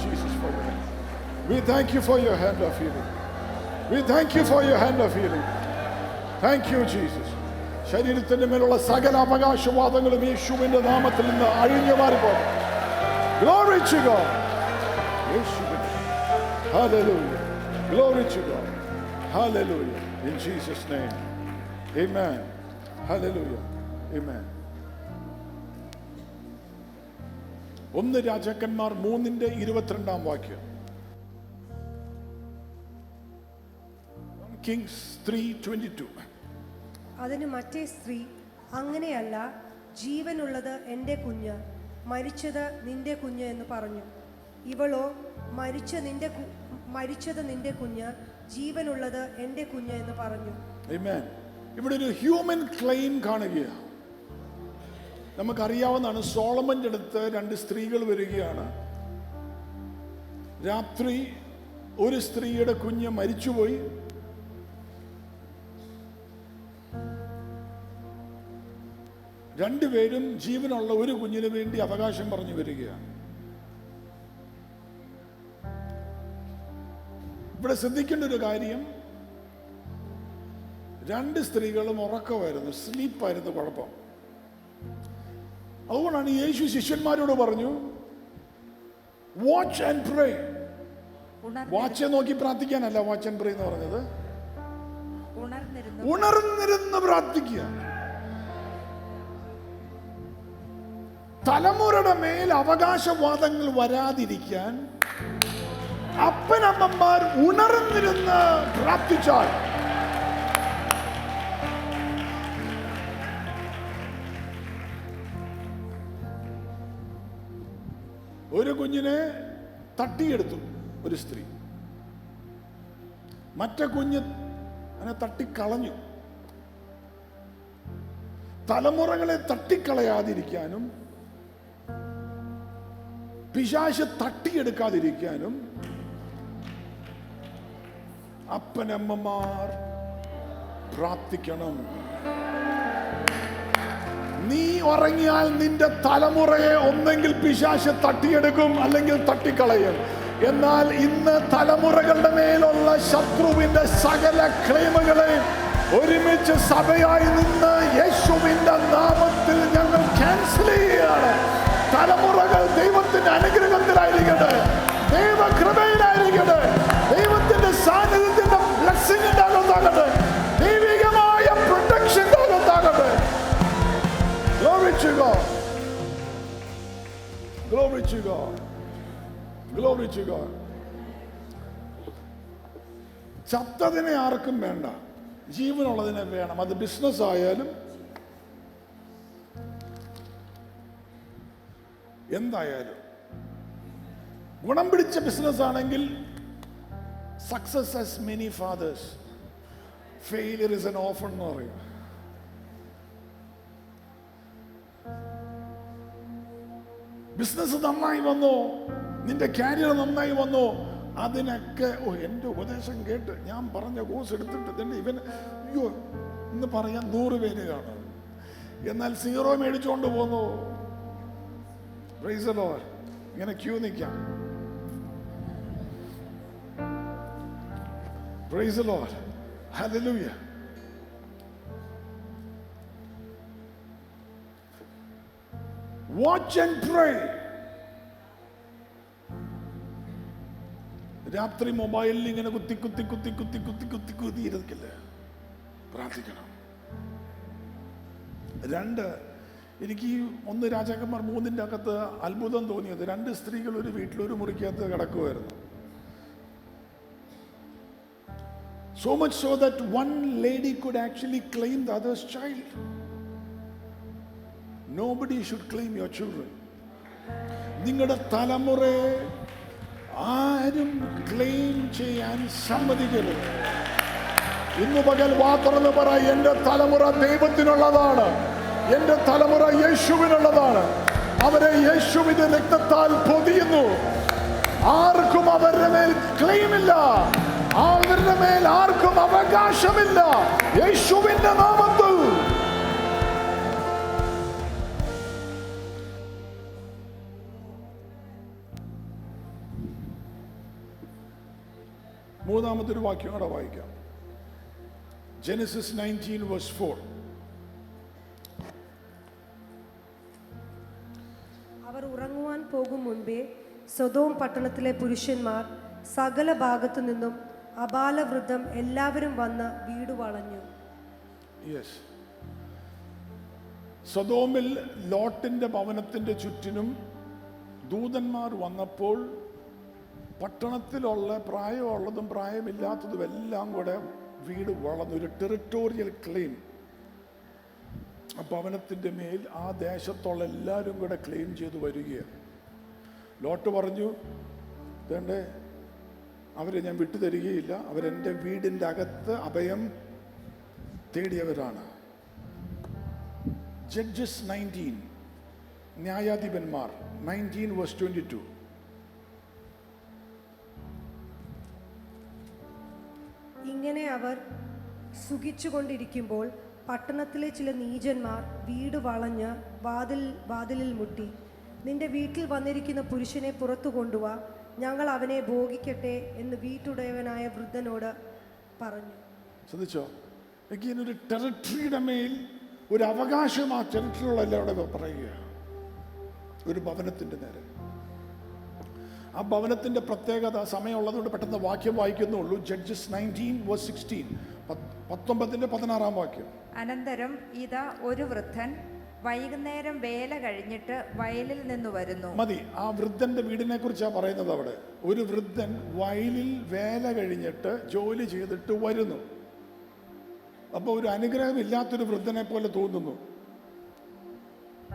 Jesus, for your hand. We thank you for your hand of healing. We thank you for your hand of healing. Thank you, Jesus. ശരീരത്തിന്റെ മേലുള്ള സകല അവകാശവാദങ്ങളും യേശുവിന്റെ നാമത്തിൽ നിന്ന് അഴിഞ്ഞു മാറിപ്പോകും. Glory to God. യേശുവിന്റെ Hallelujah. Glory to God. Hallelujah. In Jesus' name. Amen. Hallelujah. Amen. 1 രാജാക്കന്മാർ 3:22 Kings 3:22. അതിന് മറ്റേ സ്ത്രീ, അങ്ങനെയല്ല, ജീവനുള്ളത് എൻ്റെ കുഞ്ഞ്, മരിച്ചത് നിന്റെ കുഞ്ഞ് എന്ന് പറഞ്ഞു. ഇവളോ, മരിച്ചത് നിന്റെ കുഞ്ഞ്, ജീവനുള്ളത് എൻ്റെ കുഞ്ഞ് എന്ന് പറഞ്ഞു. Amen. ഇവിടെ ഒരു ഹ്യൂമൻ ക്ലെയിം കാണുകയാണ്. നമുക്കറിയാവുന്നതാണ്, സോളമന്റെ അടുത്ത് 2 സ്ത്രീകൾ വരികയാണ്. രാത്രി ഒരു സ്ത്രീയുടെ കുഞ്ഞ് മരിച്ചുപോയി, രണ്ടുപേരും ജീവനുള്ള ഒരു കുഞ്ഞിന് വേണ്ടി അവകാശം പറഞ്ഞു വരികയാണ്. ഇവിടെ ശ്രദ്ധിക്കേണ്ട ഒരു കാര്യം, 2 സ്ത്രീകളും ഉറക്കമായിരുന്നു, സ്ലീപ്പായിരുന്നു കുഴപ്പം. അതുകൊണ്ടാണ് യേശു ശിഷ്യന്മാരോട് പറഞ്ഞു, വാച്ച് ആൻഡ് പ്രേ. വാച്ച് നോക്കി പ്രാർത്ഥിക്കാനല്ല വാച്ച് ആൻഡ് പ്രേ എന്ന് പറഞ്ഞത്, ഉണർന്നിരുന്ന് പ്രാർത്ഥിക്കുക. തലമുറയുടെ മേൽ അവകാശവാദങ്ങൾ വരാതിരിക്കാൻ അപ്പനമ്മമാർ ഉണർന്നിരുന്ന് പ്രാർത്ഥിച്ചാൽ ഒരു കുഞ്ഞിനെ തട്ടിയെടുത്തു ഒരു സ്ത്രീ, മറ്റേ കുഞ്ഞ് അതിനെ തട്ടിക്കളഞ്ഞു. തലമുറകളെ തട്ടിക്കളയാതിരിക്കാനും പിശാച് തട്ടിയെടുക്കാതിരിക്കാനും അപ്പനമ്മമാർ പ്രാർത്ഥിക്കണം. നീ ഉറങ്ങിയാൽ നിന്റെ തലമുറയെ ഒന്നെങ്കിൽ പിശാച് തട്ടിയെടുക്കും, അല്ലെങ്കിൽ തട്ടിക്കളയും. എന്നാൽ ഇന്ന് തലമുറകളുടെ മേലുള്ള ശത്രുവിന്റെ സകല ക്ലെയിമുകളെ ഒരുമിച്ച് സഭയായി നിന്ന് യേശുവിന്റെ നാമത്തിൽ ഞങ്ങൾ ക്യാൻസൽ ചെയ്യുകയാണ്. തലമുറകൾ ദൈവത്തിന്റെ അനുഗ്രഹത്തിലായിരിക്കട്ടെ, ദൈവകൃപയിലായിരിക്കട്ടെ, ദൈവത്തിന്റെ സാന്നിധ്യത്തിന്റെ ബ്ലെസ്സിംഗിന്റെ അകത്താകട്ടെ, ദൈവികമായ പ്രൊട്ടക്ഷന്റെ അകത്താകട്ടെ. Glory to God. Glory to God. Glory to God. ചത്തതിനെ ആർക്കും വേണ്ട, ജീവനുള്ളതിനെ വേണം. അത് ബിസിനസ് ആയാലും എന്തായാലും. ഗുണം പിടിച്ച ബിസിനസ് ആണെങ്കിൽ success has many fathers, failure is an orphan എന്ന് പറയും. ബിസിനസ് നന്നായി വന്നു, നിന്റെ കാരിയർ നന്നായി വന്നു, അതിനൊക്കെ എൻ്റെ ഉപദേശം കേട്ട് ഞാൻ പറഞ്ഞ കോഴ്സ് എടുത്തിട്ട് തന്നെ ഇവൻ അയ്യോ എന്ന് പറയാൻ 100 പേര് കാണും. എന്നാൽ 0 മേടിച്ചുകൊണ്ട് പോന്നു. Price the Lord. ഇങ്ങനെ ക്യൂ നിൽക്കാം. Price the Lord. Hallelujah. Watch and പ്രേ. രാത്രി മൊബൈലിൽ ഇങ്ങനെ കുത്തി ഇരിക്കില്ല, പ്രാർത്ഥിക്കണം. 2, എനിക്ക് ഈ 1 രാജാക്കന്മാർ 3 അകത്ത് അത്ഭുതം തോന്നിയത്, 2 സ്ത്രീകൾ ഒരു വീട്ടിൽ ഒരു മുറിക്കകത്ത് കിടക്കുമായിരുന്നു. So much so that one lady could actually claim the other's child. Nobody should claim your children. നിങ്ങളുടെ തലമുറയെ ആരും ക്ലെയിം ചെയ്യാൻ സമ്മതിക്കരുത്. ഇന്ന് പകൽ വാർത്തന്ന് പറ, എന്റെ തലമുറ ദൈവത്തിനുള്ളതാണ്, എന്റെ തലമുറ യേശുവിനുള്ളതാണ്. അവരെ യേശുവിന്റെ രക്തത്താൽ പൊതിയുന്നു. ആർക്കും അവരുടെ മേൽ ക്ലെയിമില്ല, അവരുടെ മേൽ ആർക്കും അവകാശമില്ല. യേശുവിന്റെ നാമത്തിൽ മൂന്നാമതൊരു വാക്യം കൂടെ വായിക്കാം. Genesis 19 verse 4. അവർ ഉറങ്ങുവാൻ പോകും മുൻപേ സൊദോം പട്ടണത്തിലെ പുരുഷന്മാർ സകല ഭാഗത്തു നിന്നും അബാലവൃദ്ധം എല്ലാവരും വന്ന് വീട് വളഞ്ഞു. യെസ്, സൊദോമിൽ ലോട്ടിന്റെ ഭവനത്തിന്റെ ചുറ്റിനും ദൂതന്മാർ വന്നപ്പോൾ പട്ടണത്തിലുള്ള പ്രായമുള്ളതും പ്രായമില്ലാത്തതും എല്ലാം കൂടെ വീട് വളർന്നു. ഒരു ടെറിട്ടോറിയൽ ക്ലെയിം ആ ഭവനത്തിൻ്റെ മേൽ ആ ദേശത്തുള്ള എല്ലാവരും കൂടെ ക്ലെയിം ചെയ്തു വരികയാണ്. ലോട്ട് പറഞ്ഞു, വേണ്ടേ, അവരെ ഞാൻ വിട്ടുതരികയില്ല, അവരെൻ്റെ വീടിൻ്റെ അകത്ത് അഭയം തേടിയവരാണ്. ജഡ്ജസ് 19, ന്യായാധിപന്മാർ 19 verse 22. ഇങ്ങനെ അവർ സുഖിച്ചുകൊണ്ടിരിക്കുമ്പോൾ പട്ടണത്തിലെ ചില നീചന്മാർ വീട് വളഞ്ഞ് വാതിലിൽ മുട്ടി, നിന്റെ വീട്ടിൽ വന്നിരിക്കുന്ന പുരുഷനെ പുറത്തു കൊണ്ടുവാ, ഞങ്ങൾ അവനെ ഭോഗിക്കട്ടെ എന്ന് വീട്ടുടയവനായ വൃദ്ധനോട് പറഞ്ഞു. ശ്രദ്ധിച്ചോ, again ഒരു ടെറിട്ടറിയുടെ മേൽ ഒരു അവകാശം ആ ടെറിട്ടറിയുള്ള എല്ലാവരുടെ പറയുക. ഒരു ഭവനത്തിൻ്റെ നേരെ. ആ ഭവനത്തിന്റെ പ്രത്യേകത, സമയമുള്ളതുകൊണ്ട് പെട്ടെന്ന് വാക്യം വായിക്കുന്നുള്ളൂ. ജഡ്ജസ് 19 verse 16, 19-16 വാക്യം. അനന്തരം ഇതാ ഒരു വൃദ്ധൻ വൈകുന്നേരം വേല കഴിഞ്ഞിട്ട് വയലിൽ നിന്ന് വരുന്നു. മതി, ആ വൃദ്ധന്റെ വീടിനെ കുറിച്ചാണ് പറയുന്നത് അവിടെ. ഒരു വൃദ്ധൻ വയലിൽ വേല കഴിഞ്ഞിട്ട് ജോലി ചെയ്തിട്ട് വരുന്നു. അപ്പൊ ഒരു അനുഗ്രഹമില്ലാത്തൊരു വൃദ്ധനെ പോലെ തോന്നുന്നു.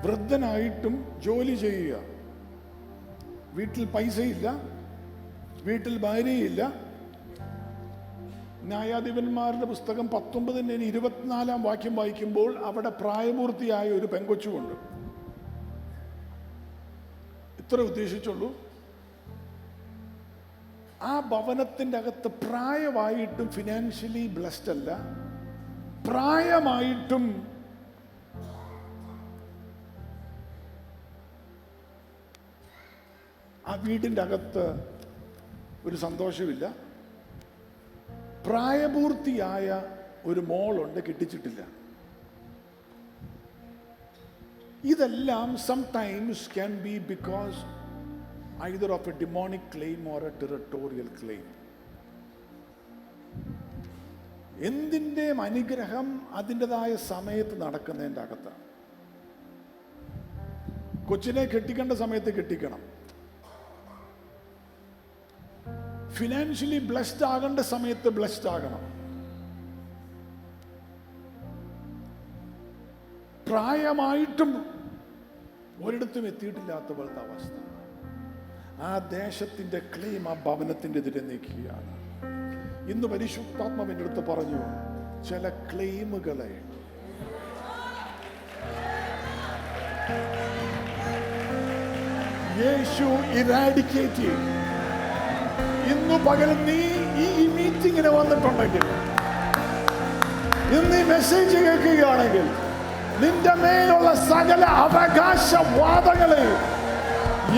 വൃദ്ധനായിട്ടും ജോലി ചെയ്യുക. വീട്ടിൽ പൈസയില്ല, വീട്ടിൽ ഭാര്യയില്ല. ന്യായാധിപന്മാരുടെ പുസ്തകം 19-24 വാക്യം വായിക്കുമ്പോൾ അവിടെ പ്രായപൂർത്തിയായ ഒരു പെങ്കൊച്ചുമുണ്ട്. ഇത്ര ഉദ്ദേശിച്ചുള്ളൂ. ആ ഭവനത്തിൻ്റെ അകത്ത് പ്രായമായിട്ടും ഫിനാൻഷ്യലി ബ്ലെസ്ഡ് അല്ല, പ്രായമായിട്ടും ആ വീടിൻ്റെ അകത്ത് ഒരു സന്തോഷമില്ല. പ്രായപൂർത്തിയായ ഒരു മോളുണ്ട്, കിട്ടിച്ചിട്ടില്ല. ഇതെല്ലാം sometimes can be because either of a demonic claim or a territorial claim. എന്തിൻ്റെയും അനുഗ്രഹം അതിൻ്റെതായ സമയത്ത് നടക്കുന്നതിൻ്റെ അകത്താണ്. കൊച്ചിനെ കെട്ടിക്കേണ്ട സമയത്ത് കെട്ടിക്കണം. ഫിനാൻഷ്യലി ബ്ലെസ്ഡ് ആകേണ്ട സമയത്ത് ബ്ലെസ്ഡ് ആകണം. പ്രായമായിട്ടും ഒരിടത്തും എത്തിയിട്ടില്ലാത്ത പോലത്തെ അവസ്ഥ. ആ ദേശത്തിന്റെ ക്ലെയിം ആ ഭവനത്തിന്റെ എതിരെ നീക്കുകയാണ്. ഇന്ന് പരിശുദ്ധാത്മാവിന്റെ അടുത്ത് പറഞ്ഞു, ചില ക്ലെയിമുകളെ യേശു ഇറാഡിക്കേറ്റ് ചെയ്യും. ഇന്നു പകൽ നീ ഈ മീറ്റിങ്ങിന് വന്നിട്ടുണ്ടെങ്കിൽ, ഇന്ന് ഈ മെസ്സേജ് കേൾക്കുകയാണെങ്കിൽ, നിന്റെ മേലുള്ള സകല അവകാശവാദങ്ങളെ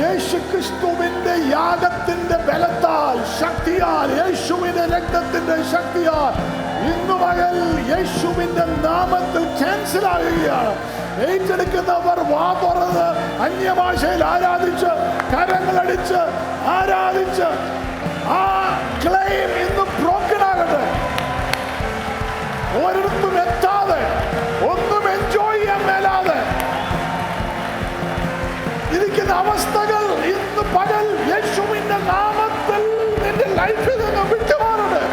യേശുക്രിസ്തുവിന്റെ യാഗത്തിന്റെ ബലത്താൽ, ശക്തിയാൽ, യേശുവിന്റെ രക്തത്തിന്റെ ശക്തിയാൽ ഇന്നു പകൽ യേശുവിന്റെ നാമത്തിൽ ക്യാൻസൽ ആകുകയാണ്. ഏറ്റെടുക്കുന്നവർ വാ തുറന്ന് അന്യഭാഷയിൽ ആരാധിച്ച്, കരങ്ങളടിച്ച് ആരാധിച്ച് ആ ക്ലെയിം ഇന്ന് ബ്രോക്കൺ ആകട്ടെ. ഒരിടത്തും എത്താതെ, ഒന്നും എൻജോയ് ചെയ്യാൻ മേലാതെ ഇരിക്കുന്ന അവസ്ഥകൾ ഇന്ന് പകൽ യേശുവിന്റെ നാമത്തിൽ നിന്റെ ലൈഫിൽ നിന്ന് വിട്ടുമാറട്ടെ.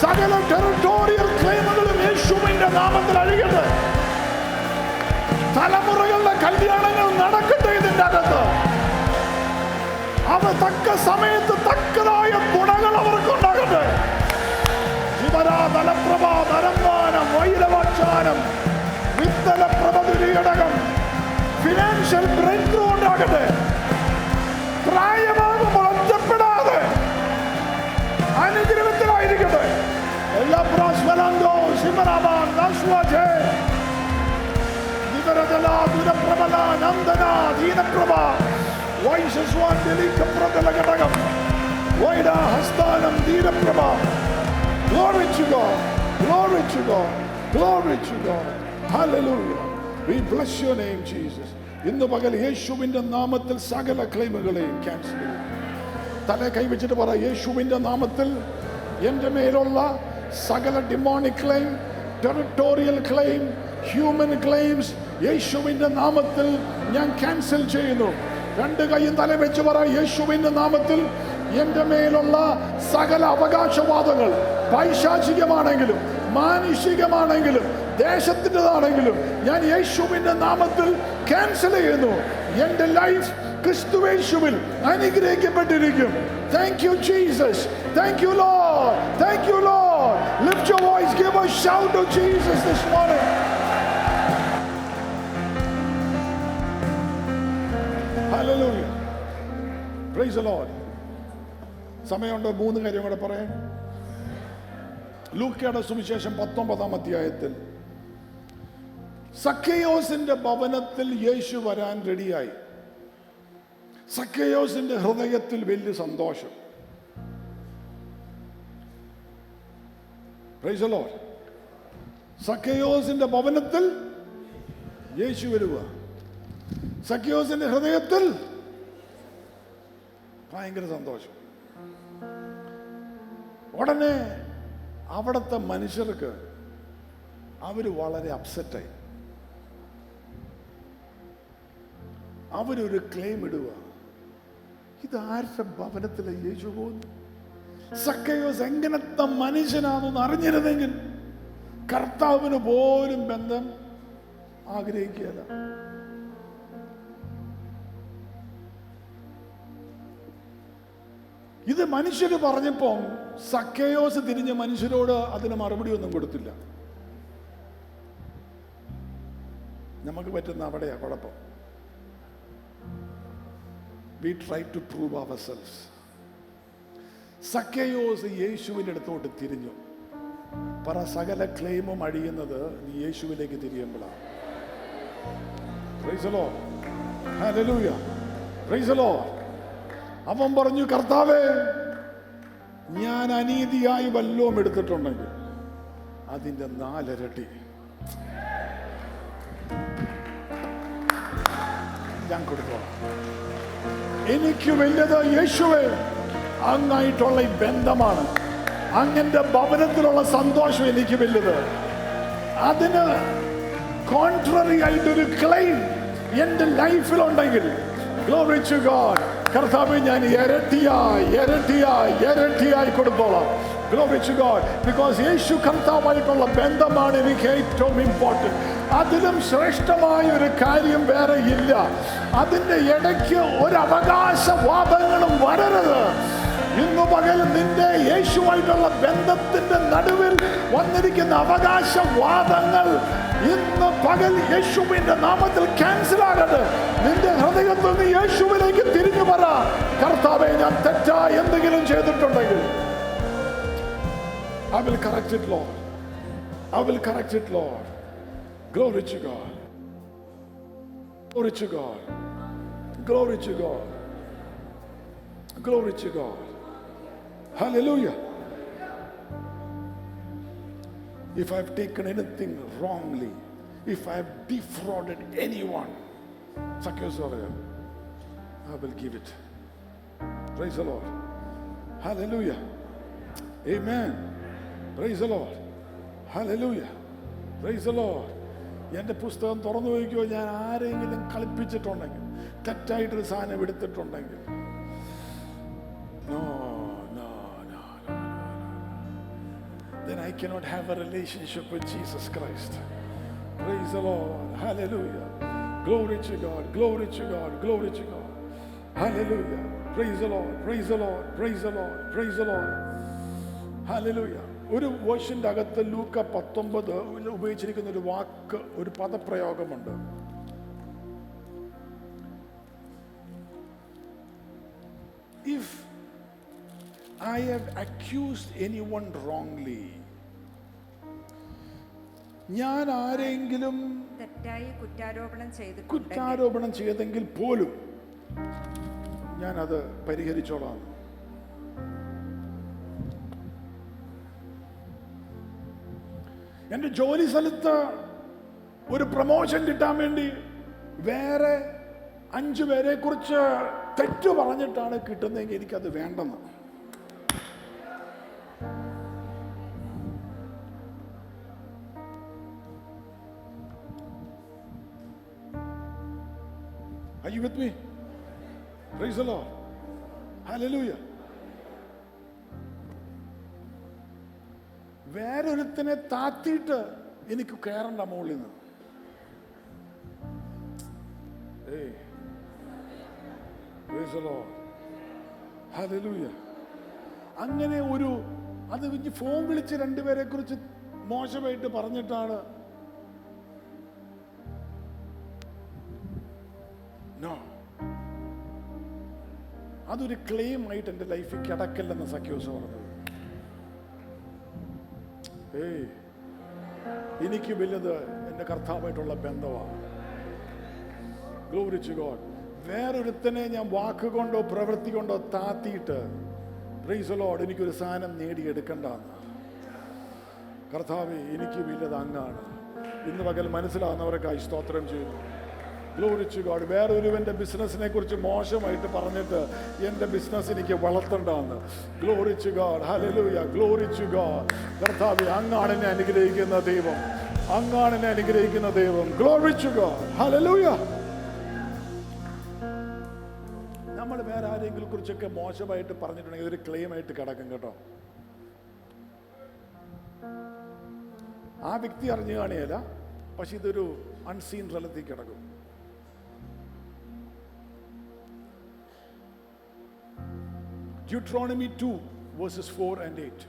സകല ടെറിട്ടോറിയൽ ക്ലെയിമുകളും യേശുവിന്റെ നാമത്തിൽ അഴിയട്ടെ. തലമുറകളുടെ കല്യാണങ്ങൾ നടക്കട്ടെ ഇതിന്റെ അകത്ത്. അവ തക്ക സമയത്ത് തക്കതായ ഗുണങ്ങൾ അവർക്കുണ്ടാകട്ടെ. ശിവരാതലപ്രഭ, നരമ്പാനം, വൈരവാക്ഷാനം, വിത്തലപ്രഭ, ഫിനാൻഷ്യൽ ബ്രേക്ക് ത്രൂ ഉണ്ടാകട്ടെ. പ്രായമാകുമ്പോൾ ഒറ്റപ്പെടാതെ അനുഗ്രഹത്തിലായിരിക്കട്ടെ. എല്ലാ പ്രാസ്മലന്തോ ശിവരാമാൻ Rashwaje. Nivaradala, Dunaprabala, Nandana, Dinaprabha. Vaishaswan, Delika Pradalagadagam. Vaida, Hastanam, Dinaprabha. Glory to God. Glory to God. Glory to God. Hallelujah. We bless your name, Jesus. ഇന്ന് പകൽ യേശുവിന്റെ നാമത്തിൽ സകല ക്ലെയിമുകളെയും ക്യാൻസൽ ചെയ്യും. തലേ കൈവച്ചിട്ട് പറ, യേശുവിന്റെ നാമത്തിൽ എൻ്റെ മേലുള്ള സകല demonic claim, territorial claim, human claims യേശുവിന്റെ നാമത്തിൽ ഞാൻ ക്യാൻസൽ ചെയ്യുന്നു. രണ്ട് കൈയും തല വെച്ച് പറ, യേശുവിന്റെ നാമത്തിൽ എൻ്റെ മേലുള്ള സകല അവകാശവാദങ്ങൾ, പൈശാചികമാണെങ്കിലും മാനുഷികമാണെങ്കിലും ദേശത്തിൻ്റെതാണെങ്കിലും ഞാൻ യേശുവിന്റെ നാമത്തിൽ ക്യാൻസൽ ചെയ്യുന്നു. എൻ്റെ ലൈഫ് ക്രിസ്തുവേശുവിൽ അനുഗ്രഹിക്കപ്പെട്ടിരിക്കും. Thank you, Jesus. Thank you, Lord. Thank you, Lord. Lift your voice. Give a shout to Jesus this morning. Hallelujah. Praise the Lord. സമയമുണ്ടോ? 3 കാര്യം കൂടെ പറയാം. ലൂക്കയുടെ സുവിശേഷം 19-ാം അധ്യായത്തിൽ സക്കൈയോസിന്റെ ഭവനത്തിൽ യേശു വരാൻ റെഡിയായി. സക്കൈയോസിന്റെ ഹൃദയത്തിൽ വലിയ സന്തോഷം. Price the Lord. സക്കൈയോസിന്റെ ഭവനത്തിൽ യേശു വരിക. സക്കൈയോസിന്റെ ഹൃദയത്തിൽ ഭയങ്കര സന്തോഷം. ഉടനെ അവിടുത്തെ മനുഷ്യർക്ക് അവര് വളരെ അപ്സെറ്റായി. അവരൊരു ക്ലെയിം ഇടുക, ഇത് ആരുടെ ഭവനത്തിലെ യേശു പോകുന്നു? സക്കൈയോസ് എങ്ങനത്തെ മനുഷ്യനാണെന്ന് അറിഞ്ഞിരുന്നെങ്കിൽ കർത്താവിന് പോലും ബന്ധം ആഗ്രഹിക്കുകയല്ല. ഇത് മനുഷ്യര് പറഞ്ഞപ്പോ സക്കൈയോസ് തിരിഞ്ഞ മനുഷ്യരോട് അതിന് മറുപടി ഒന്നും കൊടുത്തില്ല. നമുക്ക് പറ്റുന്ന അവിടെയാ കുഴപ്പം. We try to prove ourselves. സക്കൈയോസ് യേശുവിന്റെ അടുത്തോട്ട് തിരിഞ്ഞു. പറ, സകല ക്ലെയിമും അഴിയുന്നത് നീ യേശുവിലേക്ക് തിരിയുമ്പോഴാണ്. Praise the Lord. Hallelujah. Praise the Lord. അവൻ പറഞ്ഞു, കർത്താവേ, ഞാൻ അനീതിയായി വല്ലതും എടുത്തിട്ടുണ്ടെങ്കിൽ അതിന്റെ 4 ഇരട്ടി ഞാൻ കൊടുത്തോളാം. എനിക്ക് വലുത് യേശുവേ അങ്ങായിട്ടുള്ള ഈ ബന്ധമാണ്. അങ്ങന്റെ ഭവനത്തിലുള്ള സന്തോഷം എനിക്ക് വലുത്. അതിന് കോൺട്രറി ആയിട്ടൊരു ക്ലെയിം എന്റെ ലൈഫിലുണ്ടെങ്കിൽ, ഗ്ലോറി ടു ഗോഡ്, കർത്താവേ, ഞാൻ ഇരട്ടിയായി കൊടുത്തോളാം. Glory to God. Because യേശു കർത്താവായിട്ടുള്ള ബന്ധമാണ് എനിക്ക് ഏറ്റവും ഇമ്പോർട്ടന്റ്. അതിലും ശ്രേഷ്ഠമായ ഒരു കാര്യം വേറെ ഇല്ല. അതിന്റെ ഇടയ്ക്ക് ഒരു അവകാശവാദങ്ങളും വരരുത്. ഇന്നു പകൽ നിന്റെ യേശുവായിട്ടുള്ള ബന്ധത്തിന്റെ നടുവിൽ വന്നിരിക്കുന്ന അവകാശവാദങ്ങൾ ഇന്ന് പകൽ യേശുവിന്റെ നാമത്തിൽ ക്യാൻസൽ ആകട്ടെ. നിന്റെ ഹൃദയത്തിൽ നിന്ന് യേശുവിലേക്ക് തിരിഞ്ഞു പറ, കർത്താവേ, ഞാൻ തെറ്റായി എന്തെങ്കിലും ചെയ്തിട്ടുണ്ടെങ്കിൽ I will correct it, Lord. I will correct it, Lord. Glory to God. Glory to God. Glory to God. Glory to God. Hallelujah. If I've taken anything wrongly, if I've defrauded anyone, I will give it. Praise the Lord. Hallelujah. Amen. Praise the Lord. Hallelujah. Praise the Lord. എൻ്റെ പുസ്തകം തുറന്നു വയ്ക്കുമോ? ഞാൻ ആരെങ്കിലും കളിപ്പിച്ചിട്ടുണ്ടെങ്കിൽ, തെറ്റായിട്ടൊരു സാധനം എടുത്തിട്ടുണ്ടെങ്കിൽ, then I cannot have a relationship with Jesus Christ. Praise the Lord. Hallelujah. Glory to God. Glory to God. Glory to God. Hallelujah. Praise the Lord. Praise the Lord. Praise the Lord. Praise the Lord. Hallelujah. ഒരു വേർഷന്റെ അകത്ത് ലൂക്ക 19 ഉപയോഗിച്ചിരിക്കുന്ന ഒരു വാക്ക്, ഒരു പദപ്രയോഗമുണ്ട്. If I have accused anyone wrongly, ഞാൻ ആരെങ്കിലും തെറ്റായി കുറ്റാരോപണം കുറ്റാരോപണം ചെയ്തെങ്കിൽ പോലും ഞാനത് പരിഹരിച്ചോളാം. എൻ്റെ ജോലി സ്ഥലത്ത് ഒരു പ്രൊമോഷൻ കിട്ടാൻ വേണ്ടി വേറെ 5 പേരെ കുറിച്ച് തെറ്റു പറഞ്ഞിട്ടാണ് കിട്ടുന്നതെങ്കിൽ എനിക്കത് വേണ്ടെന്ന്. Are you with me? Praise the Lord. Hallelujah. വേറൊരുത്തനെ താത്തിയിട്ട് എനിക്ക് കയറണ്ട മുകളിൽ നിന്ന്. Praise the Lord. Hallelujah. അങ്ങനെ അത് ഫോൺ വിളിച്ച് 2 പേരെ കുറിച്ച് മോശമായിട്ട് പറഞ്ഞിട്ടാണ്. നോ, അതൊരു ക്ലെയിം ആയിട്ട് എൻ്റെ ലൈഫിൽ കിടക്കല്ലെന്ന് സഖ്യോസ് പറഞ്ഞത്. എനിക്ക് വലുത് എൻ്റെ കർത്താവായിട്ടുള്ള ബന്ധമാണ്. Glory to God. വേറൊരുത്തനെ ഞാൻ വാക്കുകൊണ്ടോ പ്രവൃത്തി കൊണ്ടോ താത്തിയിട്ട് പ്രൈസ് ദി ലോർഡ് എനിക്കൊരു സാധനം നേടിയെടുക്കണ്ടെന്ന്. കർത്താവേ, എനിക്ക് വലുത് അങ്ങാണ്. ഇന്ന് പകൽ മനസ്സിലാവുന്നവർക്കായി സ്തോത്രം ചെയ്യുന്നു. Glory to God. വേറൊരുവന്റെ ബിസിനസിനെ കുറിച്ച് മോശമായിട്ട് പറഞ്ഞിട്ട് എൻ്റെ ബിസിനസ് എനിക്ക് വളർത്തണ്ടെന്ന്. Glory to God. Hallelujah. Glory to God. കർത്താവേ, അങ്ങാണ് എന്നെ അനുഗ്രഹിക്കുന്ന ദൈവം. അങ്ങാണ് എന്നെ അനുഗ്രഹിക്കുന്ന ദൈവം. Glory to God. Hallelujah. നമ്മൾ വേറെ ആരെങ്കിലും കുറിച്ചൊക്കെ മോശമായിട്ട് പറഞ്ഞിട്ടുണ്ടെങ്കിൽ ഇതൊരു ക്ലെയിം ആയിട്ട് കിടക്കും കേട്ടോ. ആ വ്യക്തി അറിഞ്ഞു കാണുകയില്ല, പക്ഷെ ഇതൊരു അൺസീൻ തലത്തിൽ കിടക്കും. Deuteronomy 2 verses 4 and 8.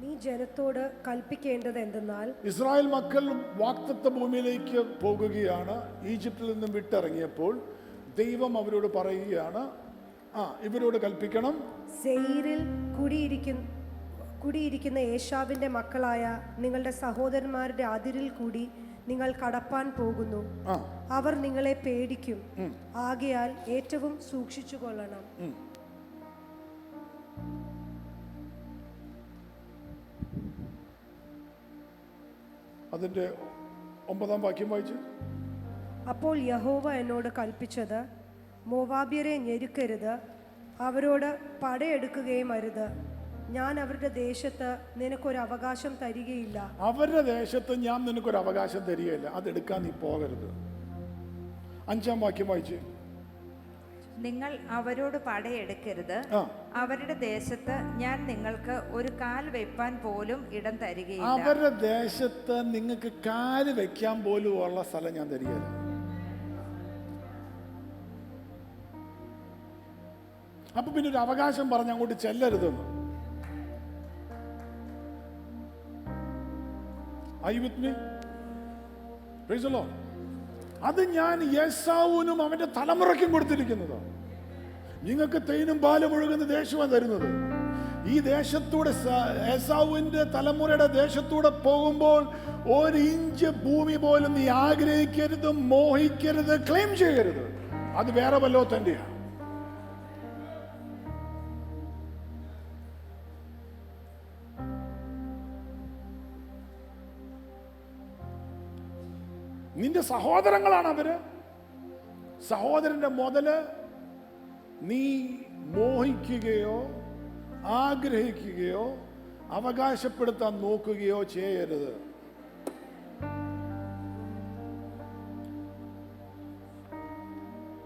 നീ ജനത്തോട് കൽപ്പിക്കേണ്ടത് എന്തെന്നാൽ, ഇസ്രായേൽ മക്കൾ വാഗ്ദത്ത ഭൂമിയിലേക്ക് പോകുകയാണ്. ഈജിപ്തിൽ നിന്നും വിട്ടിറങ്ങിയപ്പോൾ ദൈവം അവരോട് പറയുകയാണ്, ഇവരോട് കൽപ്പിക്കണം, സെയീരിൽ കുടിയിരിക്കുന്ന ഏശാവിന്റെ മക്കളായ നിങ്ങളുടെ സഹോദരന്മാരുടെ അതിരിൽ കൂടി നിങ്ങൾ കടപ്പാൻ പോകുന്നു. അവർ നിങ്ങളെ പേടിക്കും. ആകയാൽ ഏറ്റവും സൂക്ഷിച്ചു കൊള്ളണം. അതിന്റെ 9-ാം വാക്യം വായിച്ചു. അപ്പോൾ യഹോവ എന്നോട് കൽപ്പിച്ചത്, മോവാബ്യരെ ഞെരുക്കരുത്, അവരോട് പടയെടുക്കുകയും അരുത്. ഞാൻ അവരുടെ ദേശത്ത് നിനക്കൊരു അവകാശം തരികയില്ല. അവരുടെ ദേശത്ത് ഞാൻ നിനക്കൊരു അവകാശം തരികയില്ല, അതെടുക്കാൻ നീ പോകരുത്. 5-ാം വാക്യം വായിച്ച്. നിങ്ങൾ അവരോട് പടയെടുക്കരുത്, അവരുടെ ദേശത്ത് ഞാൻ നിങ്ങൾക്ക് ഒരു കാൽ വെപ്പാൻ പോലും ഇടം തരികയില്ല. അവരുടെ ദേശത്ത് നിങ്ങൾക്ക് കാല് വെക്കാൻ പോലും ഉള്ള സ്ഥലം ഞാൻ തരികയില്ല. അപ്പൊ പിന്നെ ഒരു അവകാശം പറഞ്ഞ് അങ്ങോട്ട് ചെല്ലരുതെന്ന്. Are you with me? Praise the Lord. അത് ഞാൻ യേശാവിനും അവന്റെ തലമുറയ്ക്കും കൊടുത്തിരിക്കുന്നത്. നിങ്ങൾക്ക് തേനും പാലും ഒഴുകുന്ന ദേശമാണ് തരുന്നത്. ഈ ദേശത്തൂടെ യേശാവിന്റെ തലമുറയുടെ ദേശത്തൂടെ പോകുമ്പോൾ 1 ഇഞ്ച് ഭൂമി പോലും നീ ആഗ്രഹിക്കരുത്, മോഹിക്കരുത്, ക്ലെയിം ചെയ്യരുത്. അത് വേറെ വല്ലോ തന്നെയാണ്. നിന്റെ സഹോദരങ്ങളാണ് അവര്. സഹോദരന്റെ മുതല് നീ മോഹിക്കുകയോ ആഗ്രഹിക്കുകയോ അവകാശപ്പെടുത്താൻ നോക്കുകയോ ചെയ്യരുത്.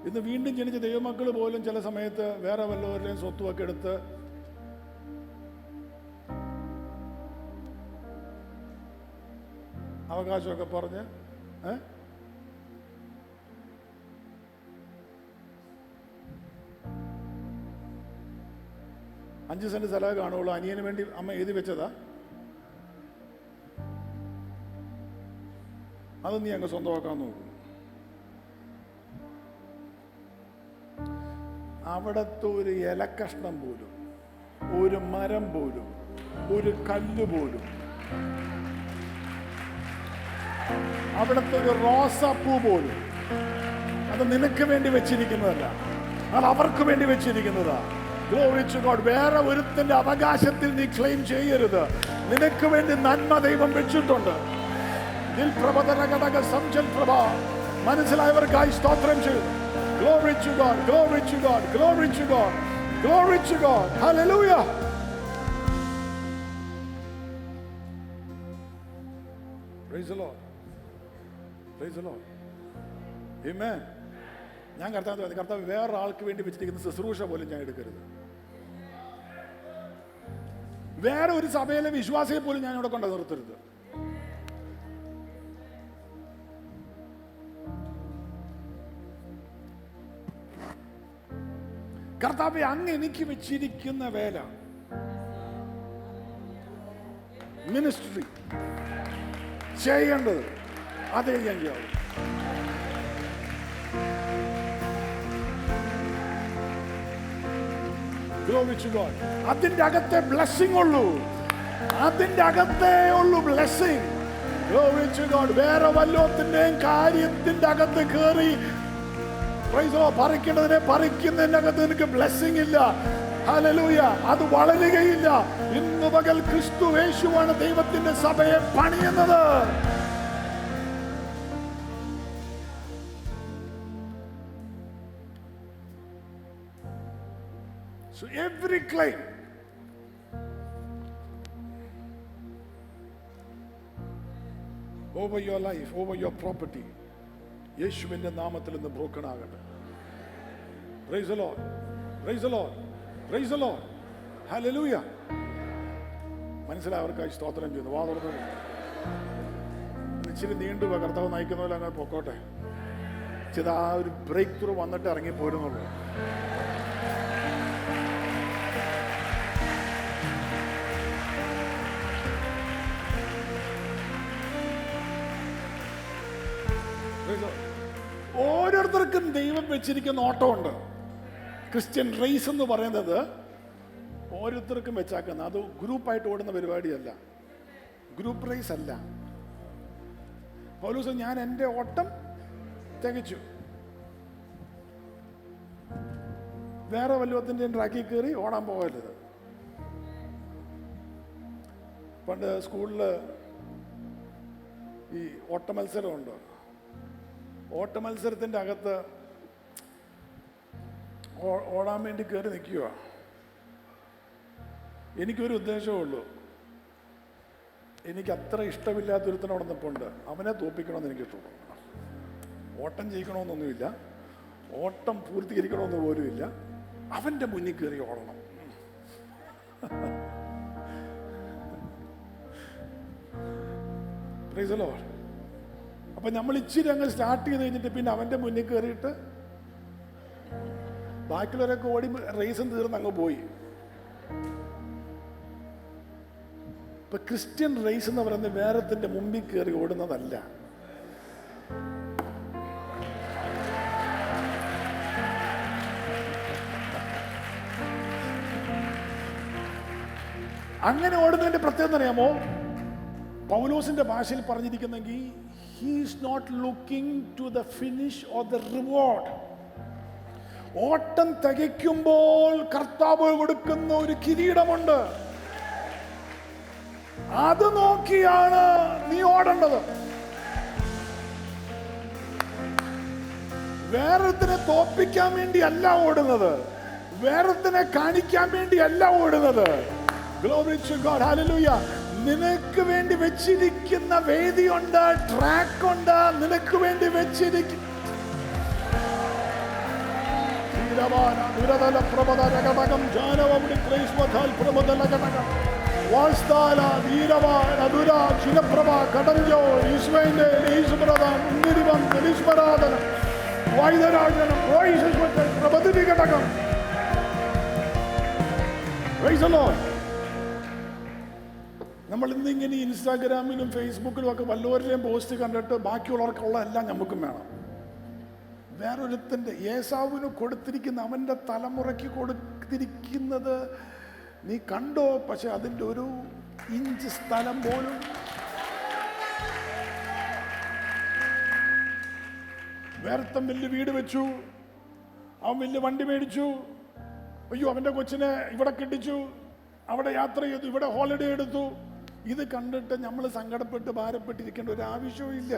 ഇന്ന് വീണ്ടും ജനിച്ച ദൈവമക്കൾ പോലും ചില സമയത്ത് വേറെ വല്ലവരുടെയും സ്വത്തുമൊക്കെ എടുത്ത് അവകാശമൊക്കെ പറഞ്ഞ് 5 സെന്റ് സ്ഥലമേ കാണുള്ളൂ, അനിയന് വേണ്ടി അമ്മ എഴുതി വെച്ചതാ, അത് നീ അങ്ങ് സ്വന്തമാക്കാൻ നോക്കും. അവിടുത്തെ ഒരു ഇലക്കഷ്ണം പോലും, ഒരു മരം പോലും, ഒരു കല്ല് പോലും, അവിടുത്തെ ഒരു റോസാപ്പൂ പോലും അത് നിനക്ക് വേണ്ടി വെച്ചിരിക്കുന്നതല്ല, അത് അവർക്ക് വേണ്ടി വെച്ചിരിക്കുന്നതാ. Glory to God. വേറെ ഒരുത്തിന്റെ അവകാശത്തിൽ നീ ക്ലെയിം ചെയ്യരുത്. നിനക്ക് വേണ്ടി നന്മ ദൈവം വെച്ചിട്ടുണ്ട്. മനസ്സിലായവർക്കായി സ്തോത്രം ചെയ്തു. Glory to God, glory to God, glory to God, glory to God. Hallelujah. Praise the Lord. Praise the Lord. Amen. ഞാൻ കർത്താവ് വേറെ ആൾക്ക് വേണ്ടി വെച്ചിരിക്കുന്ന ശുശ്രൂഷ പോലും ഞാൻ എടുക്കരുത്. വേറെ ഒരു സഭയിലെ വിശ്വാസിയെ പോലും ഞാൻ ഇവിടെ കൊണ്ട് നിർത്തരുത്. കർത്താവേ, അങ്ങ് എനിക്ക് വെച്ചിരിക്കുന്ന വേല, മിനിസ്ട്രി ചെയ്യേണ്ടത് അതേ ഞാൻ ചെയ്യാവൂ. അതിന്റെ അകത്തെ ബ്ലെസ്സിംഗ് ഉള്ളൂ, അതിന്റെ അകത്തേ ഉള്ളൂ ബ്ലെസ്സിംഗ്. വേറെ വല്ലത്തിന്റെയും കാര്യത്തിന്റെ അകത്ത് കയറി പറിക്കേണ്ടതിനെ പറിക്കുന്നതിന്റെ അകത്ത് നിനക്ക് ബ്ലെസ്സിംഗ് ഇല്ല. ഹല്ലേലൂയ. അത് വളരുകയില്ല. ഇന്ന് പകൽ ക്രിസ്തു യേശുവാണ് ദൈവത്തിന്റെ സഭയെ പണിയുന്നത്. So every claim over your life, over your property, യേശുവിന്റെ നാമത്തിൽ ഇന്ന് ബ്രോക്കൺ ആകട്ടെ. Praise the Lord. Praise the Lord. Praise the Lord. Hallelujah. മനസ്സിലായവർക്കായി സ്തോത്രം ചെയ്യുന്നു. വാ തുറന്നു. ഇച്ചിരി നീണ്ടുപോയി കർത്താവ് നയിക്കുന്ന പോലെ അങ്ങനെ പൊക്കോട്ടെ. ചില ആ ഒരു ബ്രേക്ക് ത്രൂ വന്നിട്ട് ഇറങ്ങി പോരുന്നുള്ളൂ. ഓരോരുത്തർക്കും ദൈവം വെച്ചിരിക്കുന്ന ഓട്ടമുണ്ട്. ക്രിസ്ത്യൻ റേസ് എന്ന് പറയുന്നത് ഓരോരുത്തർക്കും വെച്ചാക്കുന്ന, അത് ഗ്രൂപ്പായിട്ട് ഓടുന്ന പരിപാടിയല്ല, ഗ്രൂപ്പ് റേസ് അല്ല. പൗലോസ് ഞാൻ എൻ്റെ ഓട്ടം തികച്ചു, വേറെ വല്ലത്തിൻ്റെയും ട്രാക്കിൽ കയറി ഓടാൻ പോകരുത്. പണ്ട് സ്കൂളിൽ ഈ ഓട്ട മത്സരമുണ്ട്. ഓട്ട മത്സരത്തിൻ്റെ അകത്ത് ഓടാൻ വേണ്ടി കയറി നിൽക്കുക. എനിക്കൊരു ഉദ്ദേശമേ ഉള്ളൂ, എനിക്ക് അത്ര ഇഷ്ടമില്ലാത്തൊരുത്തനോട് നിൽപ്പുണ്ട്, അവനെ തോൽപ്പിക്കണമെന്ന് എനിക്ക് ഇഷ്ടമുള്ളൂ. ഓട്ടം ജയിക്കണമെന്നൊന്നുമില്ല, ഓട്ടം പൂർത്തീകരിക്കണമെന്ന് പോലുമില്ല, അവൻ്റെ മുന്നിൽ കയറി ഓടണം. Price the Lord. അപ്പം നമ്മൾ ഇച്ചിരി അങ്ങ് സ്റ്റാർട്ട് ചെയ്ത് കഴിഞ്ഞിട്ട് പിന്നെ അവൻ്റെ മുന്നിൽ കയറിയിട്ട് ബാക്കിയുള്ളവരൊക്കെ ഓടി റേസും തീർന്ന് അങ്ങ് പോയി. ഇപ്പൊ ക്രിസ്ത്യൻ റേസ് എന്ന് പറയുന്നത് വേറെത്തിന്റെ മുമ്പിൽ കയറി ഓടുന്നതല്ല. അങ്ങനെ ഓടുന്നതിന്റെ പ്രത്യേകത അറിയാമോ? പൗലോസിന്റെ ഭാഷയിൽ പറഞ്ഞിരിക്കുന്നെങ്കിൽ he is not looking to the finish or the reward. ഓട്ടം തികയ്ക്കുമ്പോൾ കർത്താവ് കൊടുക്കുന്ന ഒരു കിരീടമുണ്ട്, അത് നോക്കിയാണ് നീ ഓടേണ്ടത്. വേറൊരുത്തിനെ തോൽപ്പിക്കാൻ വേണ്ടി അല്ല ഓടുന്നത്, വേറൊരുത്തിനെ കാണിക്കാൻ വേണ്ടി അല്ല ഓടുന്നത്. Glory to God. Hallelujah. നിനക്ക് വേണ്ടി വെച്ചിരിക്കുന്ന വേദിയുണ്ട്, ട്രാക്ക് ഉണ്ട്, നിനക്ക് വേണ്ടി വെച്ചിരിക്കുന്ന നമ്മൾ ഇന്നിങ്ങനെ ഇൻസ്റ്റാഗ്രാമിലും ഫേസ്ബുക്കിലും ഒക്കെ വല്ലവരുടെയും പോസ്റ്റ് കണ്ടിട്ട് ബാക്കിയുള്ളവർക്കുള്ള എല്ലാം നമുക്കും വേണം. വേറൊരുത്തൻ്റെ ഏസാവിന് കൊടുത്തിരിക്കുന്ന അവൻ്റെ തലമുറയ്ക്ക് കൊടുത്തിരിക്കുന്നത് നീ കണ്ടോ? പക്ഷെ അതിൻ്റെ ഒരു ഇഞ്ച് സ്ഥലം പോലും വേറെത്തം വലിയ വീട് വെച്ചു, അവൻ വലിയ വണ്ടി മേടിച്ചു, അയ്യോ അവൻ്റെ കൊച്ചിനെ ഇവിടെ കെട്ടിച്ചു, അവിടെ യാത്ര ചെയ്തു, ഇവിടെ ഹോളിഡേ എടുത്തു. ഇത് കണ്ടിട്ട് നമ്മൾ സങ്കടപ്പെട്ട് ഭാരപ്പെട്ടിരിക്കേണ്ട ഒരു ആവശ്യവും ഇല്ല.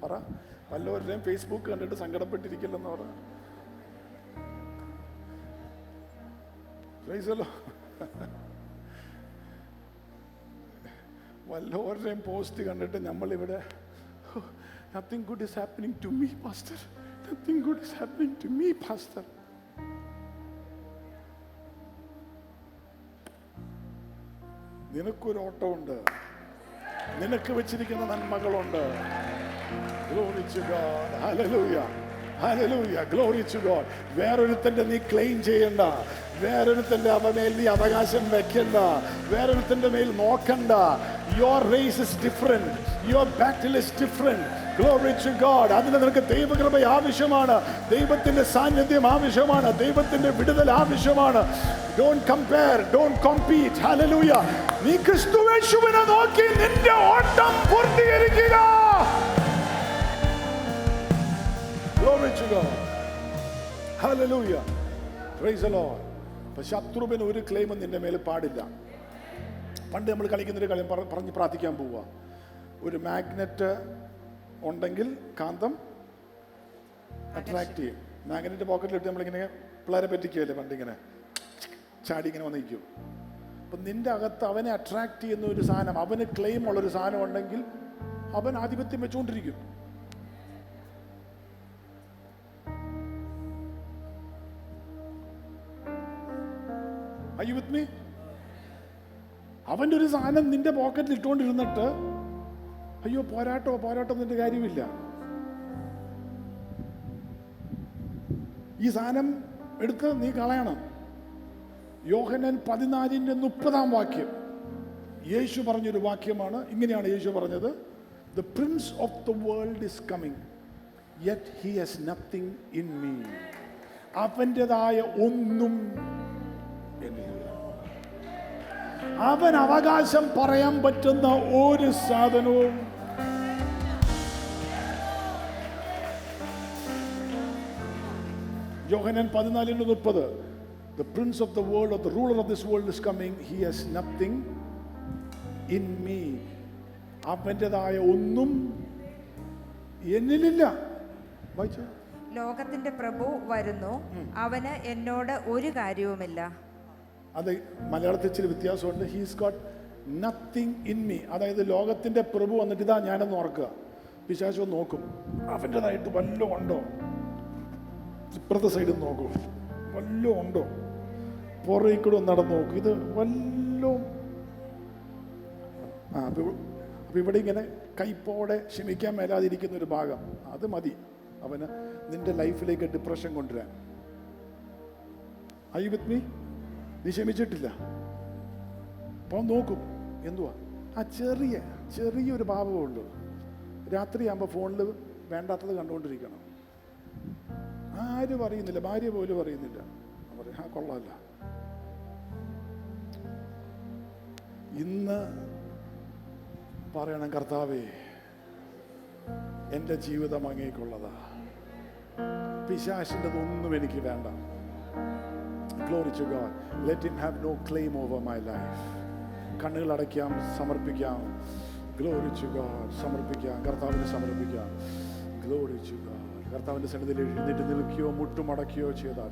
പറ, വല്ലവരുടെയും ഫേസ്ബുക്ക് കണ്ടിട്ട് സങ്കടപ്പെട്ടിരിക്കില്ലെന്ന് പറ. വല്ലവരുടെയും പോസ്റ്റ് കണ്ടിട്ട് നമ്മളിവിടെ nothing good is happening to me, pastor. Nothing good is happening to me, pastor. നിനക്കൊരു ഓട്ടമുണ്ട്, നിനക്ക് വെച്ചിരിക്കുന്ന നന്മകളുണ്ട്. Glory to God. Hallelujah. Hallelujah. Glory to God. വേറൊരുത്തന്റെ നീ ക്ലെയിം ചെയ്യണ്ട, വേറൊരുത്തന്റെ മേൽ നീ അവകാശം വെക്കണ്ട, വേറൊരുത്തന്റെ മേൽ നോക്കണ്ട. Your race is different. Your battle is different. Glory to God. അതിന് നിനക്ക് ദൈവകൃപ ആവശ്യമാണ്, ദൈവത്തിന്റെ സാന്നിധ്യം ആവശ്യമാണ്, ദൈവത്തിന്റെ വിടുതൽ ആവശ്യമാണ്. Don't compare, don't compete. Hallelujah. നീ ക്രിസ്തുയേശുവിനെ നോക്കി നിന്റെ ഓട്ടം പൂർത്തീകരിക്കുക. Glory to God. Hallelujah. Praise the Lord. ശത്രുവിന് ഒരു ക്ലെയിമും നിന്റെ മേൽ പാടില്ല. പണ്ട് നമ്മൾ കളിക്കുന്നൊരു കളി പറഞ്ഞ് പ്രാർത്ഥിക്കാൻ പോവുക. ഒരു മാഗ്നറ്റ് ഉണ്ടെങ്കിൽ കാന്തം അട്രാക്ട് ചെയ്യും. മാഗ്നറ്റ് പോക്കറ്റിലിട്ട് നമ്മളിങ്ങനെ പിള്ളേരെ പറ്റിക്കുകയല്ലേ പണ്ടിങ്ങനെ ചാടി ഇങ്ങനെ വന്നിരിക്കും. അപ്പം നിന്റെ അകത്ത് അവനെ അട്രാക്ട് ചെയ്യുന്ന ഒരു സാധനം, അവന് ക്ലെയിം ഉള്ളൊരു സാധനം ഉണ്ടെങ്കിൽ അവൻ ആധിപത്യം വെച്ചുകൊണ്ടിരിക്കും. Are you with me? അവൻ്റെ ഒരു സാധനം നിന്റെ പോക്കറ്റിൽ ഇട്ടുകൊണ്ടിരുന്നിട്ട് അയ്യോ പോരാട്ടോ നിന്റെ കാര്യമില്ല. ഈ സാധനം എടുത്ത് നീ കളയണം. യോഹന്നാൻ 14:30 യേശു പറഞ്ഞൊരു വാക്യമാണ്. ഇങ്ങനെയാണ് യേശു പറഞ്ഞത്: The prince of the world is coming, yet he has nothing in me. അവൻ്റെതായ ഒന്നും എന്നില്ല. അവൻ അവകാശം പറയാൻ പറ്റുന്ന ഒരു സാധനവും യോഹന്നാൻ 14:30 The prince of the world, or the ruler of this world is coming, he has nothing in me. അവൻ്റെതായ ഒന്നും എന്നിലില്ല. വായിച്ചോ. ലോകത്തിന്റെ പ്രഭു വരുന്നു, അവന് എന്നോട് ഒരു കാര്യവുമില്ല. അത് മലയാളത്തിൽ ഇച്ചിരി വ്യത്യാസമുണ്ട്. He's got nothing in me. അതായത് ലോകത്തിന്റെ പ്രഭു വന്നിട്ട് ഇതാ ഞാനെന്ന് ഓർക്കുക. പിശാചു നോക്കും, അവൻ്റെതായിട്ട് വല്ലതും ഉണ്ടോ, ഇപ്പുറത്തെ സൈഡിൽ നോക്കും, വല്ലതും ഉണ്ടോ, പുറകിൽ കൂടെ ഒന്ന് നടന്നു നോക്കും, ഇത് വല്ലതും. അപ്പൊ ഇവിടെ ഇങ്ങനെ കൈപ്പോടെ ക്ഷമിക്കാൻ മേലാതിരിക്കുന്ന ഒരു ഭാഗം, അത് മതി അവന് നിന്റെ ലൈഫിലേക്ക് ഡിപ്രഷൻ കൊണ്ടുവരാൻ. Are you with me? നീ ക്ഷമിച്ചിട്ടില്ല. അപ്പോൾ നോക്കും എന്തുവാ ആ ചെറിയൊരു ഭാവമേ ഉള്ളൂ. രാത്രിയാകുമ്പോൾ ഫോണിൽ വേണ്ടാത്തത് കണ്ടുകൊണ്ടിരിക്കണം. ആരും അറിയുന്നില്ല, ഭാര്യ പോലും അറിയുന്നില്ല. പറയും ആ കൊള്ളാമല്ല. ഇന്ന് പറയണം, കർത്താവേ എൻ്റെ ജീവിതം അങ്ങേക്കുള്ളതാ, പിശാചിൻ്റെതൊന്നും എനിക്ക് വേണ്ട. Glory to God. Let him have no claim over my life. കണ്ണുകൾ അടയ്ക്കാം, സമർപ്പിക്കാം. Glory to God. സമർപ്പിക്കാം, കർത്താവിന് സമർപ്പിക്കാം. Glory to God. കർത്താവിൻ്റെ സന്നിധിയിൽ എഴുന്നേറ്റ് നിൽക്കുകയോ മുട്ടുമടക്കുകയോ ചെയ്താൽ